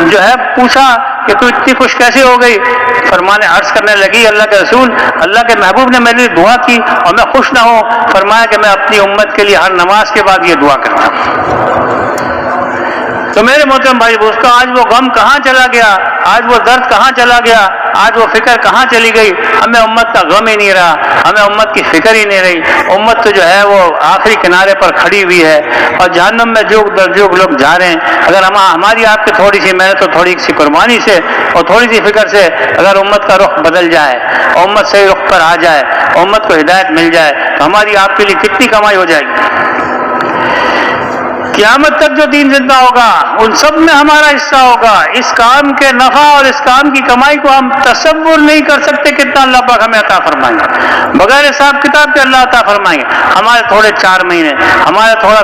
Speaker 1: جو ہے پوچھا کہ تو اتنی خوش کیسے ہو گئی؟ فرمانے عرض کرنے لگی اللہ کے رسول، اللہ کے محبوب نے میرے لیے دعا کی اور میں خوش نہ ہوں. فرمایا کہ میں اپنی امت کے لیے ہر نماز کے بعد یہ دعا کرتا ہوں. تو میرے محترم بھائی دوستو، آج وہ غم کہاں چلا گیا، آج وہ درد کہاں چلا گیا، آج وہ فکر کہاں چلی گئی؟ ہمیں امت کا غم ہی نہیں رہا، ہمیں امت کی فکر ہی نہیں رہی. امت تو جو ہے وہ آخری کنارے پر کھڑی ہوئی ہے اور جہنم میں جو لوگ جا رہے ہیں. اگر ہماری آپ کی تھوڑی سی محنت اور تھوڑی سی قربانی سے اور تھوڑی سی فکر سے اگر امت کا رخ بدل جائے، امت صحیح رخ پر آ جائے، امت کو ہدایت مل جائے تو ہماری آپ کے لیے کتنی کمائی ہو جائے گی. قیامت تک جو دین زندہ ہوگا ان سب میں ہمارا حصہ ہوگا. اس کام کے نفع اور اس کام کی کمائی کو ہم تصور نہیں کر سکتے کتنا اللہ پاک ہمیں عطا فرمائیں گے. بغیر حساب کتاب کے اللہ عطا فرمائیں گے. ہمارے تھوڑے 4 مہینے، ہمارا تھوڑا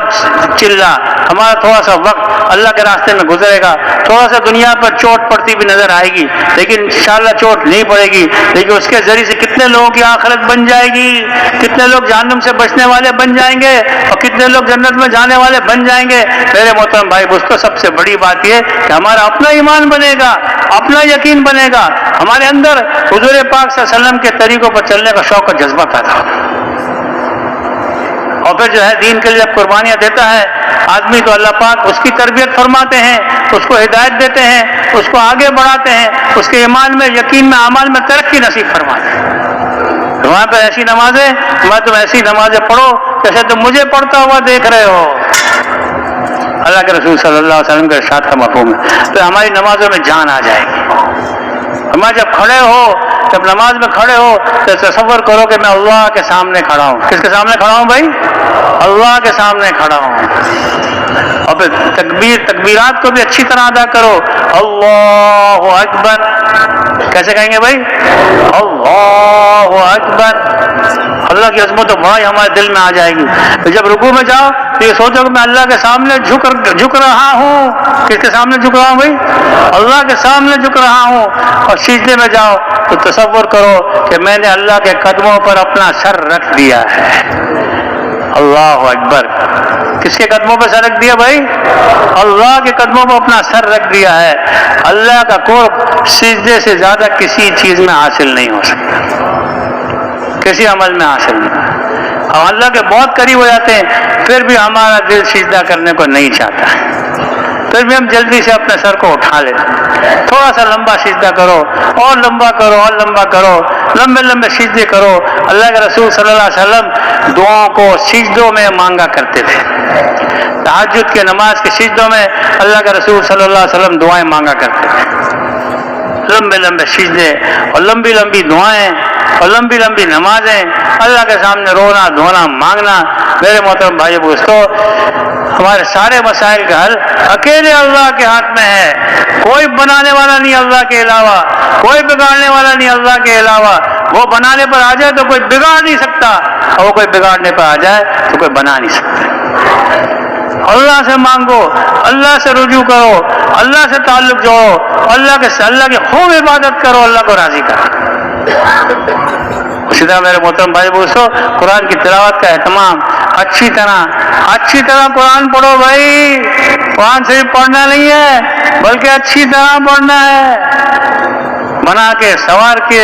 Speaker 1: چلہ، ہمارا تھوڑا سا وقت اللہ کے راستے میں گزرے گا. تھوڑا سا دنیا پر چوٹ پڑتی بھی نظر آئے گی لیکن انشاءاللہ چوٹ نہیں پڑے گی. لیکن اس کے ذریعے سے کتنے لوگوں کی آخرت بن جائے گی، کتنے لوگ جہنم سے بچنے والے بن جائیں گے اور کتنے لوگ جنت میں جانے والے بن جائیں گے. میرے محترم بھائی دوستو، سب سے بڑی بات یہ کہ ہمارا اپنا ایمان بنے گا، اپنا یقین بنے گا، ہمارے اندر حضور پاک صلی اللہ علیہ وسلم کے طریقوں پر چلنے کا شوق اور جذبہ پیدا ہوگا. اور پھر جو ہے دین کے لیے جب قربانیاں دیتا ہے آدمی تو اللہ پاک اس کی تربیت فرماتے ہیں، اس کو ہدایت دیتے ہیں، اس کو آگے بڑھاتے ہیں، اس کے ایمان میں، یقین میں، اعمال میں ترقی نصیب فرماتے ہیں. وہاں پہ ایسی نمازیں، میں تم ایسی نمازیں پڑھو جیسے تم مجھے پڑھتا ہوا دیکھ رہے ہو. اللہ کے رسول صلی اللہ علیہ وسلم کے ارشاد کا مفہوم ہے. تو ہماری نمازوں میں جان آ جائے گی. ہمارا جب کھڑے ہو، جب نماز میں کھڑے ہو تو تصور کرو کہ میں اللہ کے سامنے کھڑا ہوں. کس کے سامنے کھڑا ہوں بھائی؟ اللہ کے سامنے کھڑا ہوں. اور پھر تکبیرات کو بھی اچھی طرح ادا کرو. اللہ اکبر کیسے کہیں گے بھائی؟ اللہ اکبر. اللہ کی عظمت و بڑائی ہمارے دل میں آ جائے گی. تو جب رکوع میں جاؤ تو یہ سوچو کہ میں اللہ کے سامنے جھک رہا ہوں. کس کے سامنے جھک رہا ہوں بھائی؟ اللہ کے سامنے جھک رہا ہوں. اور سجدے میں جاؤ تو تصور کرو کہ میں نے اللہ کے قدموں پر اپنا سر رکھ دیا ہے. اللہ اکبر. کس کے قدموں پر سر رکھ دیا بھائی؟ اللہ کے قدموں پر اپنا سر رکھ دیا ہے. اللہ کا قرب سجدے سے زیادہ کسی چیز میں حاصل نہیں ہو سکتا، کسی عمل میں حاصل نہیں. ہم اللہ کے بہت قریب ہو جاتے ہیں پھر بھی ہمارا دل سجدہ کرنے کو نہیں چاہتا ہے، پھر بھی ہم جلدی سے اپنے سر کو اٹھا لیتے ہیں. تھوڑا سا لمبا سجدہ کرو، اور لمبا کرو، اور لمبا کرو، لمبے لمبے سجدے کرو. اللہ کے رسول صلی اللہ علیہ وسلم دعاؤں کو سجدوں میں مانگا کرتے تھے. تہجد کے نماز کے سجدوں میں اللہ کے رسول صلی اللہ علیہ وسلم دعائیں مانگا کرتے تھے. لمبے لمبے سجدے اور لمبی لمبی دعائیں اور لمبی لمبی نمازیں، اللہ کے سامنے رونا دھونا مانگنا. میرے محترم بھائی دوستو، ہمارے سارے مسائل کا حل اکیلے اللہ کے ہاتھ میں ہے. کوئی بنانے والا نہیں اللہ کے علاوہ، کوئی بگاڑنے والا نہیں اللہ کے علاوہ. وہ بنانے پر آ جائے تو کوئی بگاڑ نہیں سکتا، اور وہ کوئی بگاڑنے پر آ جائے تو کوئی بنا نہیں سکتا. اللہ سے مانگو، اللہ سے رجوع کرو، اللہ سے تعلق جوڑو، اللہ کی خوب عبادت کرو، اللہ کو راضی کرو. اسی طرح میرے محترم بھائی دوستو، قرآن کی تلاوت کا اہتمام اچھی طرح قرآن پڑھو بھائی. قرآن صرف پڑھنا نہیں ہے بلکہ اچھی طرح پڑھنا ہے، بنا کے سوار کے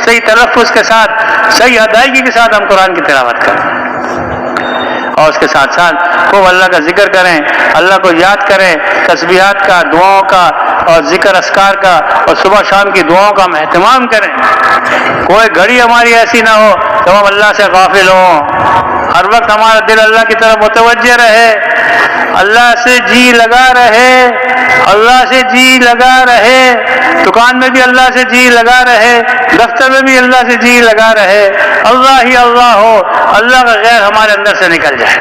Speaker 1: صحیح تلفظ کے ساتھ، صحیح ادائیگی کے ساتھ ہم قرآن کی تلاوت کریں. اور اس کے ساتھ ساتھ خوب اللہ کا ذکر کریں، اللہ کو یاد کریں، تسبیحات کا، دعاؤں کا اور ذکر اذکار کا اور صبح شام کی دعاؤں کا ہم اہتمام کریں. کوئی گھڑی ہماری ایسی نہ ہو کہ ہم اللہ سے غافل ہوں. ہر وقت ہمارا دل اللہ کی طرف متوجہ رہے، اللہ سے جی لگا رہے، اللہ سے جی لگا رہے. دکان میں بھی اللہ سے جی لگا رہے، دفتر میں بھی اللہ سے جی لگا رہے. اللہ ہی اللہ ہو، اللہ کا غیر ہمارے اندر سے نکل جائے.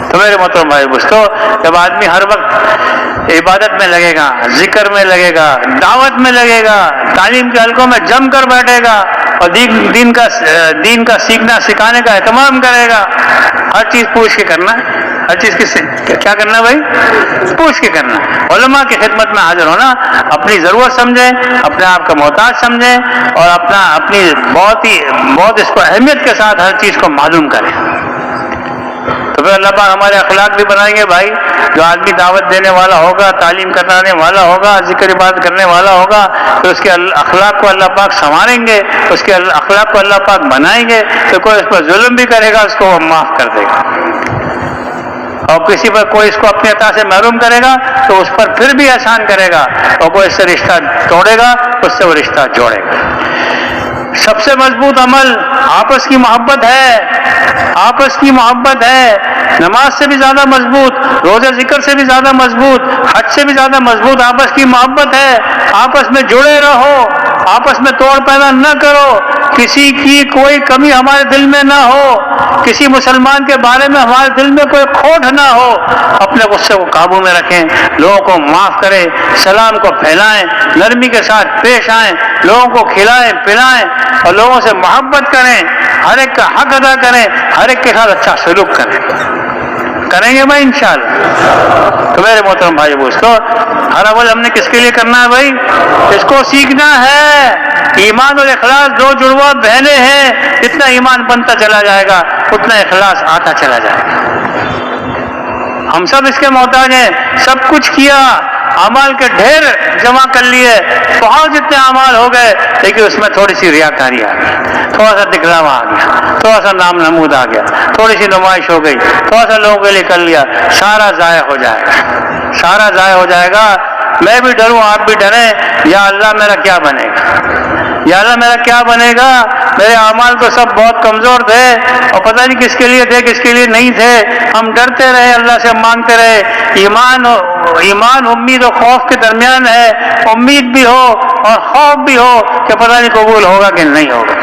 Speaker 1: تو میرے محترم بھائی دوستو، جب آدمی ہر وقت عبادت میں لگے گا، ذکر میں لگے گا، دعوت میں لگے گا، تعلیم کے حلقوں میں جم کر بیٹھے گا، اور دین کا سیکھنا سکھانے کا اہتمام کرے گا. ہر چیز پوچھ کے کرنا ہے. ہر چیز کیا کرنا ہے بھائی؟ پوچھ کے کرنا. علماء کی خدمت میں حاضر ہونا، اپنی ضرورت سمجھیں، اپنے آپ کا محتاج سمجھیں، اور اپنی بہت اس کو اہمیت کے ساتھ ہر چیز کو معلوم کریں. تو پھر اللہ پاک ہمارے اخلاق بھی بنائیں گے بھائی. جو آدمی دعوت دینے والا ہوگا، تعلیم کرانے والا ہوگا، ذکر عبادت کرنے والا ہوگا، تو اس کے اخلاق کو اللہ پاک سنواریں گے، اس کے اخلاق کو اللہ پاک بنائیں گے. تو کوئی اس پر ظلم بھی کرے گا، اس کو وہ معاف کر دے گا. اور کسی پر کوئی اس کو اپنی عطا سے محروم کرے گا تو اس پر پھر بھی احسان کرے گا. اور کوئی اس سے رشتہ توڑے گا، اس سے وہ رشتہ جوڑے گا. سب سے مضبوط عمل آپس کی محبت ہے. آپس کی محبت ہے. نماز سے بھی زیادہ مضبوط، روزہ ذکر سے بھی زیادہ مضبوط، حج سے بھی زیادہ مضبوط آپس کی محبت ہے. آپس میں جڑے رہو، آپس میں توڑ پیدا نہ کرو. کسی کی کوئی کمی ہمارے دل میں نہ ہو، کسی مسلمان کے بارے میں ہمارے دل میں کوئی کھوٹ نہ ہو. اپنے غصے کو قابو میں رکھیں، لوگوں کو معاف کریں، سلام کو پھیلائیں، نرمی کے ساتھ پیش آئیں، لوگوں کو کھلائیں پلائیں، اور لوگوں سے محبت کریں، ہر ایک کا حق ادا کریں، ہر ایک کے ساتھ اچھا سلوک کریں گے بھائی انشاءاللہ. تو میرے محترم بھائی دوستو، ہر عمل ہم نے کس کے لیے کرنا ہے بھائی؟ اس کو سیکھنا ہے. ایمان اور اخلاص دو جڑواں بہنیں ہیں. جتنا ایمان بنتا چلا جائے گا اتنا اخلاص آتا چلا جائے گا. ہم سب اس کے محتاج ہیں. سب کچھ کیا، اعمال کے ڈھیر جمع کر لیے، بہت جتنے اعمال ہو گئے، لیکن اس میں تھوڑی سی ریاکاری آ گئی، تھوڑا سا دکھلاوا آ گیا، تھوڑا سا نام نمود آ گیا، تھوڑی سی نمائش ہو گئی، تھوڑا سا لوگوں کے لیے کر لیا، سارا ضائع ہو جائے گا. سارا ضائع ہو جائے گا. میں بھی ڈروں، آپ بھی ڈریں. یا اللہ میرا کیا بنے گا؟ یا اللہ میرا کیا بنے گا؟ میرے اعمال تو سب بہت کمزور تھے، اور پتہ نہیں کس کے لیے تھے کس کے لیے نہیں تھے. ہم ڈرتے رہے، اللہ سے مانگتے رہے. ایمان امید و خوف کے درمیان ہے. امید بھی ہو اور خوف بھی ہو کہ پتہ نہیں قبول ہوگا کہ نہیں ہوگا.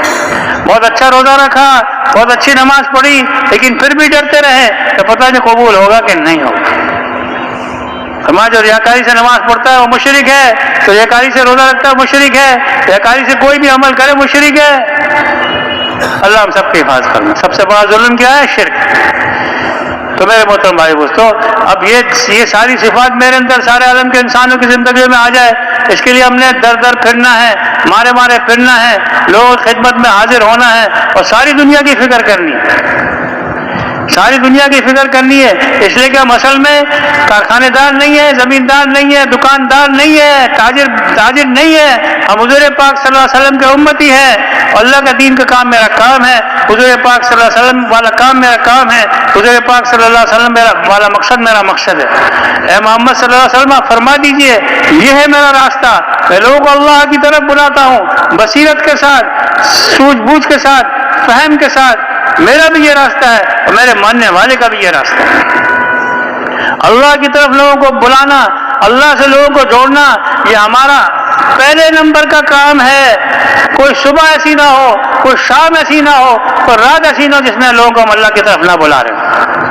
Speaker 1: بہت اچھا روزہ رکھا، بہت اچھی نماز پڑھی، لیکن پھر بھی ڈرتے رہے کہ پتہ نہیں قبول ہوگا کہ نہیں ہوگا. ہمارا جو ریاکاری سے نماز پڑھتا ہے وہ مشرک ہے، تو ریاکاری سے روزہ رکھتا ہے مشرک ہے، ریاکاری سے کوئی بھی عمل کرے مشرک ہے. اللہ ہم سب کی حفاظت کرنا. سب سے بڑا ظلم کیا ہے؟ شرک. تو میرے محترم بھائی دوستو، اب یہ ساری صفات میرے اندر سارے عالم کے انسانوں کی زندگی میں آ جائے، اس کے لیے ہم نے در در پھرنا ہے، مارے مارے پھرنا ہے، لوگوں کی خدمت میں حاضر ہونا ہے، اور ساری دنیا کی فکر کرنی ہے. ساری دنیا کی فکر کرنی ہے. اس لیے کہ ہم اصل میں کارخانے دار نہیں ہے، زمیندار نہیں ہے، دکاندار نہیں ہے، تاجر نہیں ہے. ہم حضور پاک صلی اللہ علیہ وسلم کے امتی ہیں، اور اللہ کا دین کا کام میرا کام ہے. حضور پاک صلی اللہ علیہ وسلم والا کام میرا کام ہے. حضور پاک صلی اللہ علیہ وسلم والا مقصد میرا مقصد ہے. اے محمد صلی اللہ علیہ وسلم آپ فرما دیجئے، یہ ہے میرا راستہ. میں لوگوں کو اللہ کی طرف بلاتا ہوں، بصیرت کے ساتھ، سوجھ بوجھ کے ساتھ، فہم کے ساتھ. میرا بھی یہ راستہ ہے اور میرے ماننے والے کا بھی یہ راستہ ہے. اللہ کی طرف لوگوں کو بلانا، اللہ سے لوگوں کو جوڑنا، یہ ہمارا پہلے نمبر کا کام ہے. کوئی صبح ایسی نہ ہو، کوئی شام ایسی نہ ہو، کوئی رات ایسی نہ ہو جس میں لوگوں کو ہم اللہ کی طرف نہ بلا رہے ہوں.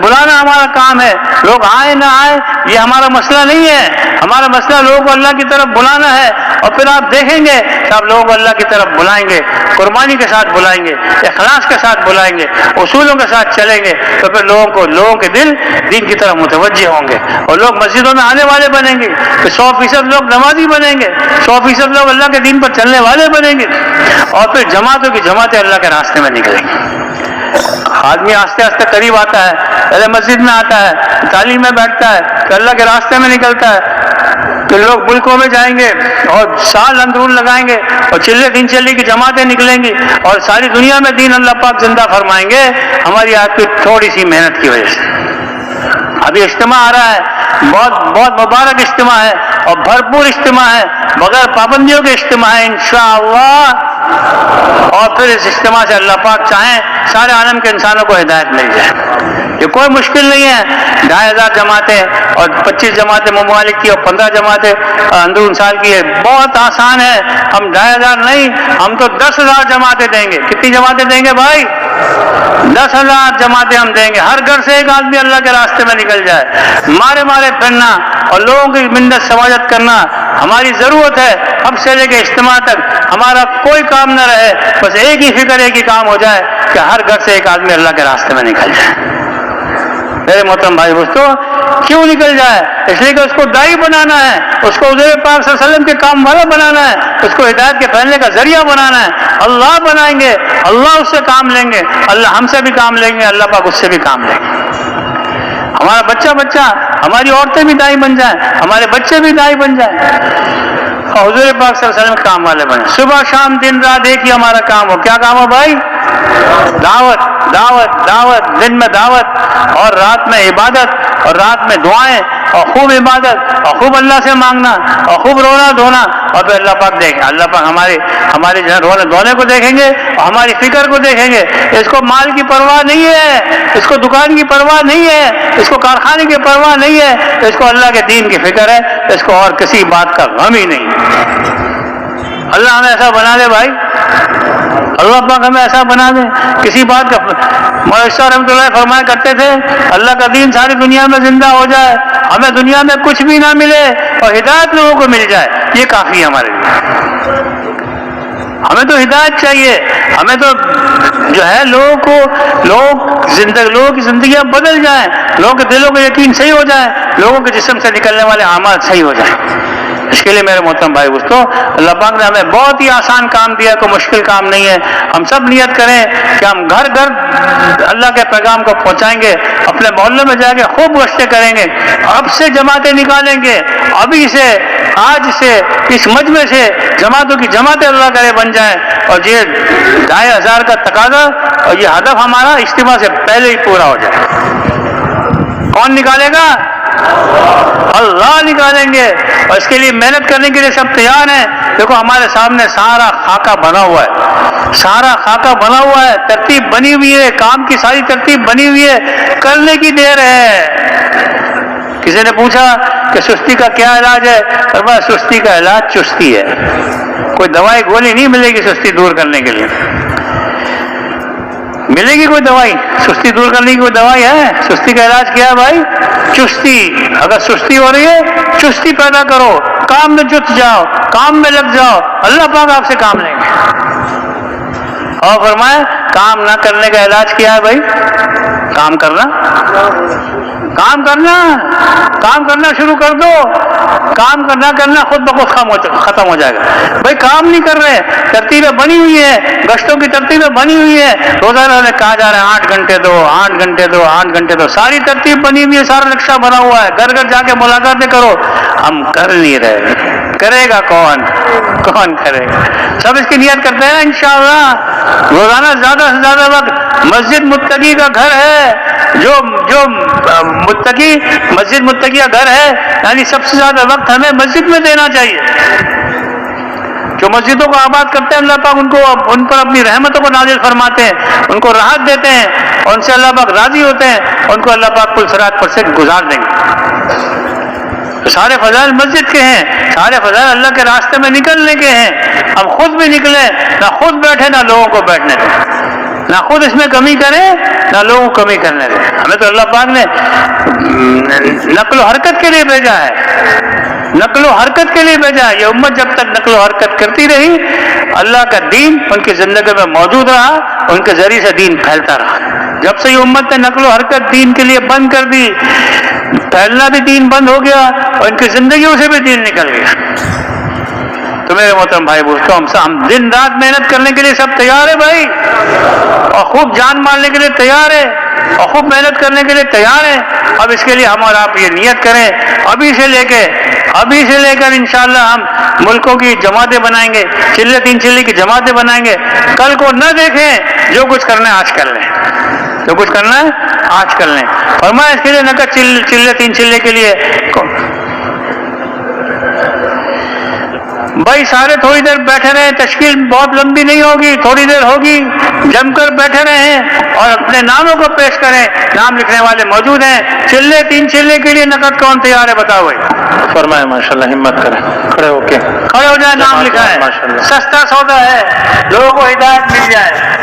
Speaker 1: بلانا ہمارا کام ہے. لوگ آئے نہ آئے یہ ہمارا مسئلہ نہیں ہے. ہمارا مسئلہ لوگوں کو اللہ کی طرف بلانا ہے. اور پھر آپ دیکھیں گے کہ آپ لوگوں کو اللہ کی طرف بلائیں گے، قربانی کے ساتھ بلائیں گے، اخلاص کے ساتھ بلائیں گے، اصولوں کے ساتھ چلیں گے، تو پھر لوگوں کے دل دین کی طرف متوجہ ہوں گے، اور لوگ مسجدوں میں آنے والے بنیں گے. پھر 100% لوگ نمازی بنیں گے، 100% لوگ اللہ کے دین پر چلنے والے بنیں گے، اور پھر جماعتوں کی جماعتیں اللہ کے راستے میں نکلیں گی. آدمی آہستہ آہستہ قریب آتا ہے، پہلے مسجد میں آتا ہے، تعلیم میں بیٹھتا ہے، پھر اللہ کے راستے میں نکلتا ہے. پھر لوگ ملکوں میں جائیں گے اور سال اندرون لگائیں گے، اور چلے دن چلی کی جماعتیں نکلیں گی، اور ساری دنیا میں دین اللہ پاک زندہ فرمائیں گے ہماری آپ کی تھوڑی سی محنت کی وجہ سے. ابھی اجتماع آ رہا ہے، بہت مبارک اجتماع ہے اور بھرپور اجتماع ہے، بغیر پابندیوں کے اجتماع ہے انشاءاللہ. اور پھر اس اجتماع سے اللہ پاک چاہیں سارے عالم کے انسانوں کو ہدایت مل جائے. یہ کوئی مشکل نہیں ہے. 2500 جماعتیں اور 25 جماعتیں ممالک کی اور 15 جماعتیں اندرون سال کی ہے. بہت آسان ہے. ہم 2500 نہیں، ہم تو 10,000 جماعتیں دیں گے. کتنی جماعتیں دیں گے بھائی؟ 10,000 جماعتیں ہم دیں گے. ہر گھر سے ایک آدمی اللہ کے راستے میں نکل جائے. مارے مارے پھرنا اور لوگوں کی منت سماجت کرنا ہماری ضرورت ہے. اب سے لے کے اجتماع تک ہمارا کوئی کام نہ رہے، بس ایک ہی فکر، ایک ہی کام ہو جائے کہ ہر گھر سے ایک آدمی اللہ کے راستے میں نکل جائے. میرے محترم بھائی دوستو، کیوں نکل جائے؟ اس لیے کہ اس کو داعی بنانا ہے، اس کو حضور پاک صلی اللہ علیہ وسلم کے کام والا بنانا ہے، اس کو ہدایت کے پھیلنے کا ذریعہ بنانا ہے. اللہ بنائیں گے، اللہ اس سے کام لیں گے، اللہ ہم سے بھی کام لیں گے، اللہ پاک اس سے بھی کام لیں گے. ہمارا بچہ، ہماری عورتیں بھی داعی بن جائیں، ہمارے بچے بھی داعی بن جائیں اور حضور پاک صلی اللہ علیہ وسلم کے کام والے بنیں. صبح شام دن رات ایک ہی ہمارا کام ہو. کیا کام ہو بھائی؟ دعوت دعوت دعوت. دن میں دعوت اور رات میں عبادت اور رات میں دعائیں اور خوب عبادت اور خوب اللہ سے مانگنا اور خوب رونا دھونا. اور پھر اللہ پاک دیکھیں، اللہ پاک ہمارے جو رونے دھونے کو دیکھیں گے اور ہماری فکر کو دیکھیں گے. اس کو مال کی پرواہ نہیں ہے، اس کو دکان کی پرواہ نہیں ہے، اس کو کارخانے کی پرواہ نہیں ہے، اس کو اللہ کے دین کی فکر ہے، اس کو اور کسی بات کا غم ہی نہیں. اللہ ہمیں ایسا بنا دے بھائی، اللہ پاک ہمیں ایسا بنا دے. کسی بات کا مولانا رحمۃ اللہ فرمایا کرتے تھے، اللہ کا دین ساری دنیا میں زندہ ہو جائے، ہمیں دنیا میں کچھ بھی نہ ملے اور ہدایت لوگوں کو مل جائے، یہ کافی ہے ہمارے لیے. ہمیں تو ہدایت چاہیے. ہمیں تو جو ہے لوگوں کی زندگیاں بدل جائیں، لوگوں کے دلوں کا یقین صحیح ہو جائے، لوگوں کے جسم سے نکلنے والے اعمال صحیح ہو جائیں. اس کے لیے میرے محترم بھائی دوستو، اللہ پاک نے ہمیں بہت ہی آسان کام دیا، کوئی مشکل کام نہیں ہے. ہم سب نیت کریں کہ ہم گھر گھر اللہ کے پیغام کو پہنچائیں گے، اپنے محلے میں جا کے خوب گشتیں کریں گے، اب سے جماعتیں نکالیں گے، ابھی سے آج سے اس مجمع سے جماعتوں کی جماعتیں اللہ کرے بن جائیں. اور یہ 2500 کا تقاضا اور یہ ہدف ہمارا اجتماع سے پہلے ہی پورا ہو جائے. کون نکالے گا؟ اللہ نکالیں گے. اور اس کے لیے محنت کرنے کے لیے سب تیار ہیں. دیکھو ہمارے سامنے سارا خاکہ بنا ہوا ہے، سارا خاکہ بنا ہوا ہے، ترتیب بنی ہوئی ہے، کام کی ساری ترتیب بنی ہوئی ہے، کرنے کی دیر ہے. کسی نے پوچھا کہ سستی کا کیا علاج ہے؟ فرمایا سستی کا علاج چستی ہے. کوئی دوائی گولی نہیں ملے گی سستی دور کرنے کے لیے. ملے گی کوئی دوائی سستی دور کرنے کی؟ کوئی دوائی ہے؟ سستی کا علاج کیا ہے بھائی؟ چستی. اگر سستی ہو رہی ہے چستی پیدا کرو، کام میں جت جاؤ، کام میں لگ جاؤ، اللہ پاک آپ سے کام لیں گے. اور فرمایا کام نہ کرنے کا علاج کیا ہے بھائی؟ کام کرنا. کام کرنا شروع کر دو. کام کرنا خود بخود ختم ہو جائے گا. بھائی کام نہیں کر رہے، ترتیبیں بنی ہوئی ہیں، گشتوں کی ترتیبیں بنی ہوئی ہیں، روزانہ میں کہا جا رہا ہے 8 گھنٹے دو، 8 گھنٹے دو، 8 گھنٹے دو، ساری ترتیب بنی ہوئی ہے، سارا نقشہ بنا ہوا ہے، گھر گھر جا کے ملاقاتیں کرو. ہم کر نہیں رہے. کرے گا کون کرے گا؟ سب اس کی نیت کرتے ہیں انشاءاللہ. روزانہ زیادہ سے زیادہ وقت مسجد متقی کا گھر ہے، جو متقی مسجد متقی کا گھر ہے، یعنی سب سے زیادہ وقت ہمیں مسجد میں دینا چاہیے. جو مسجدوں کو آباد کرتے ہیں اللہ پاک ان پر اپنی رحمتوں کو نازل فرماتے ہیں، ان کو راحت دیتے ہیں اور ان سے اللہ پاک راضی ہوتے ہیں، ان کو اللہ پاک پل صراط پر سے گزار دیں گے. تو سارے فضائل مسجد کے ہیں، سارے فضائل اللہ کے راستے میں نکلنے کے ہیں. ہم خود بھی نکلیں، نہ خود بیٹھے نہ لوگوں کو بیٹھنے دیں، نہ خود اس میں کمی کریں نہ لوگوں کو کمی کرنے دیں. ہمیں تو اللہ پاک نے نقل و حرکت کے لیے بھیجا ہے، نقل و حرکت کے لیے بھیجا ہے. یہ امت جب تک نقل و حرکت کرتی رہی، اللہ کا دین ان کی زندگی میں موجود رہا، ان کے ذریعے سے دین پھیلتا رہا. جب سے یہ امت نے نقل و حرکت دین کے لیے بند کر دی، پھیلنا بھی دین بند ہو گیا اور ان کی زندگیوں سے بھی دین نکل گیا. تو میرے محترم بھائی دوستو، ہم دن رات محنت کرنے کے لیے سب تیار ہے بھائی، اور خوب جان مارنے کے لیے تیار ہے، اور خوب محنت کرنے کے لیے تیار ہے. اب اس کے لیے ہم اور آپ یہ نیت کریں، ابھی سے لے کر انشاءاللہ ہم ملکوں کی جماعتیں بنائیں گے، چلے 3 چلے کی جماعتیں بنائیں گے. کل کو نہ دیکھیں، جو کچھ کرنا ہے آج کر لیں، جو کچھ کرنا ہے آج کر لیں. فرمایا اس کے لیے نہ کہ چلے 3 چلے کے لیے بھائی سارے تھوڑی دیر بیٹھے رہے، تشکیل بہت لمبی نہیں ہوگی، تھوڑی دیر ہوگی، جم کر بیٹھے رہیں اور اپنے ناموں کو پیش کریں. نام لکھنے والے موجود ہیں. چلے 3 چلے کے لیے نقد کون تیار ہے بتاؤ بھائی؟
Speaker 2: فرمائے ماشاءاللہ، ہمت کریں، کھڑے ہو کے
Speaker 1: کھڑے ہو جائیں. نام لکھا ہے، سستا سودا ہے، لوگوں کو ہدایت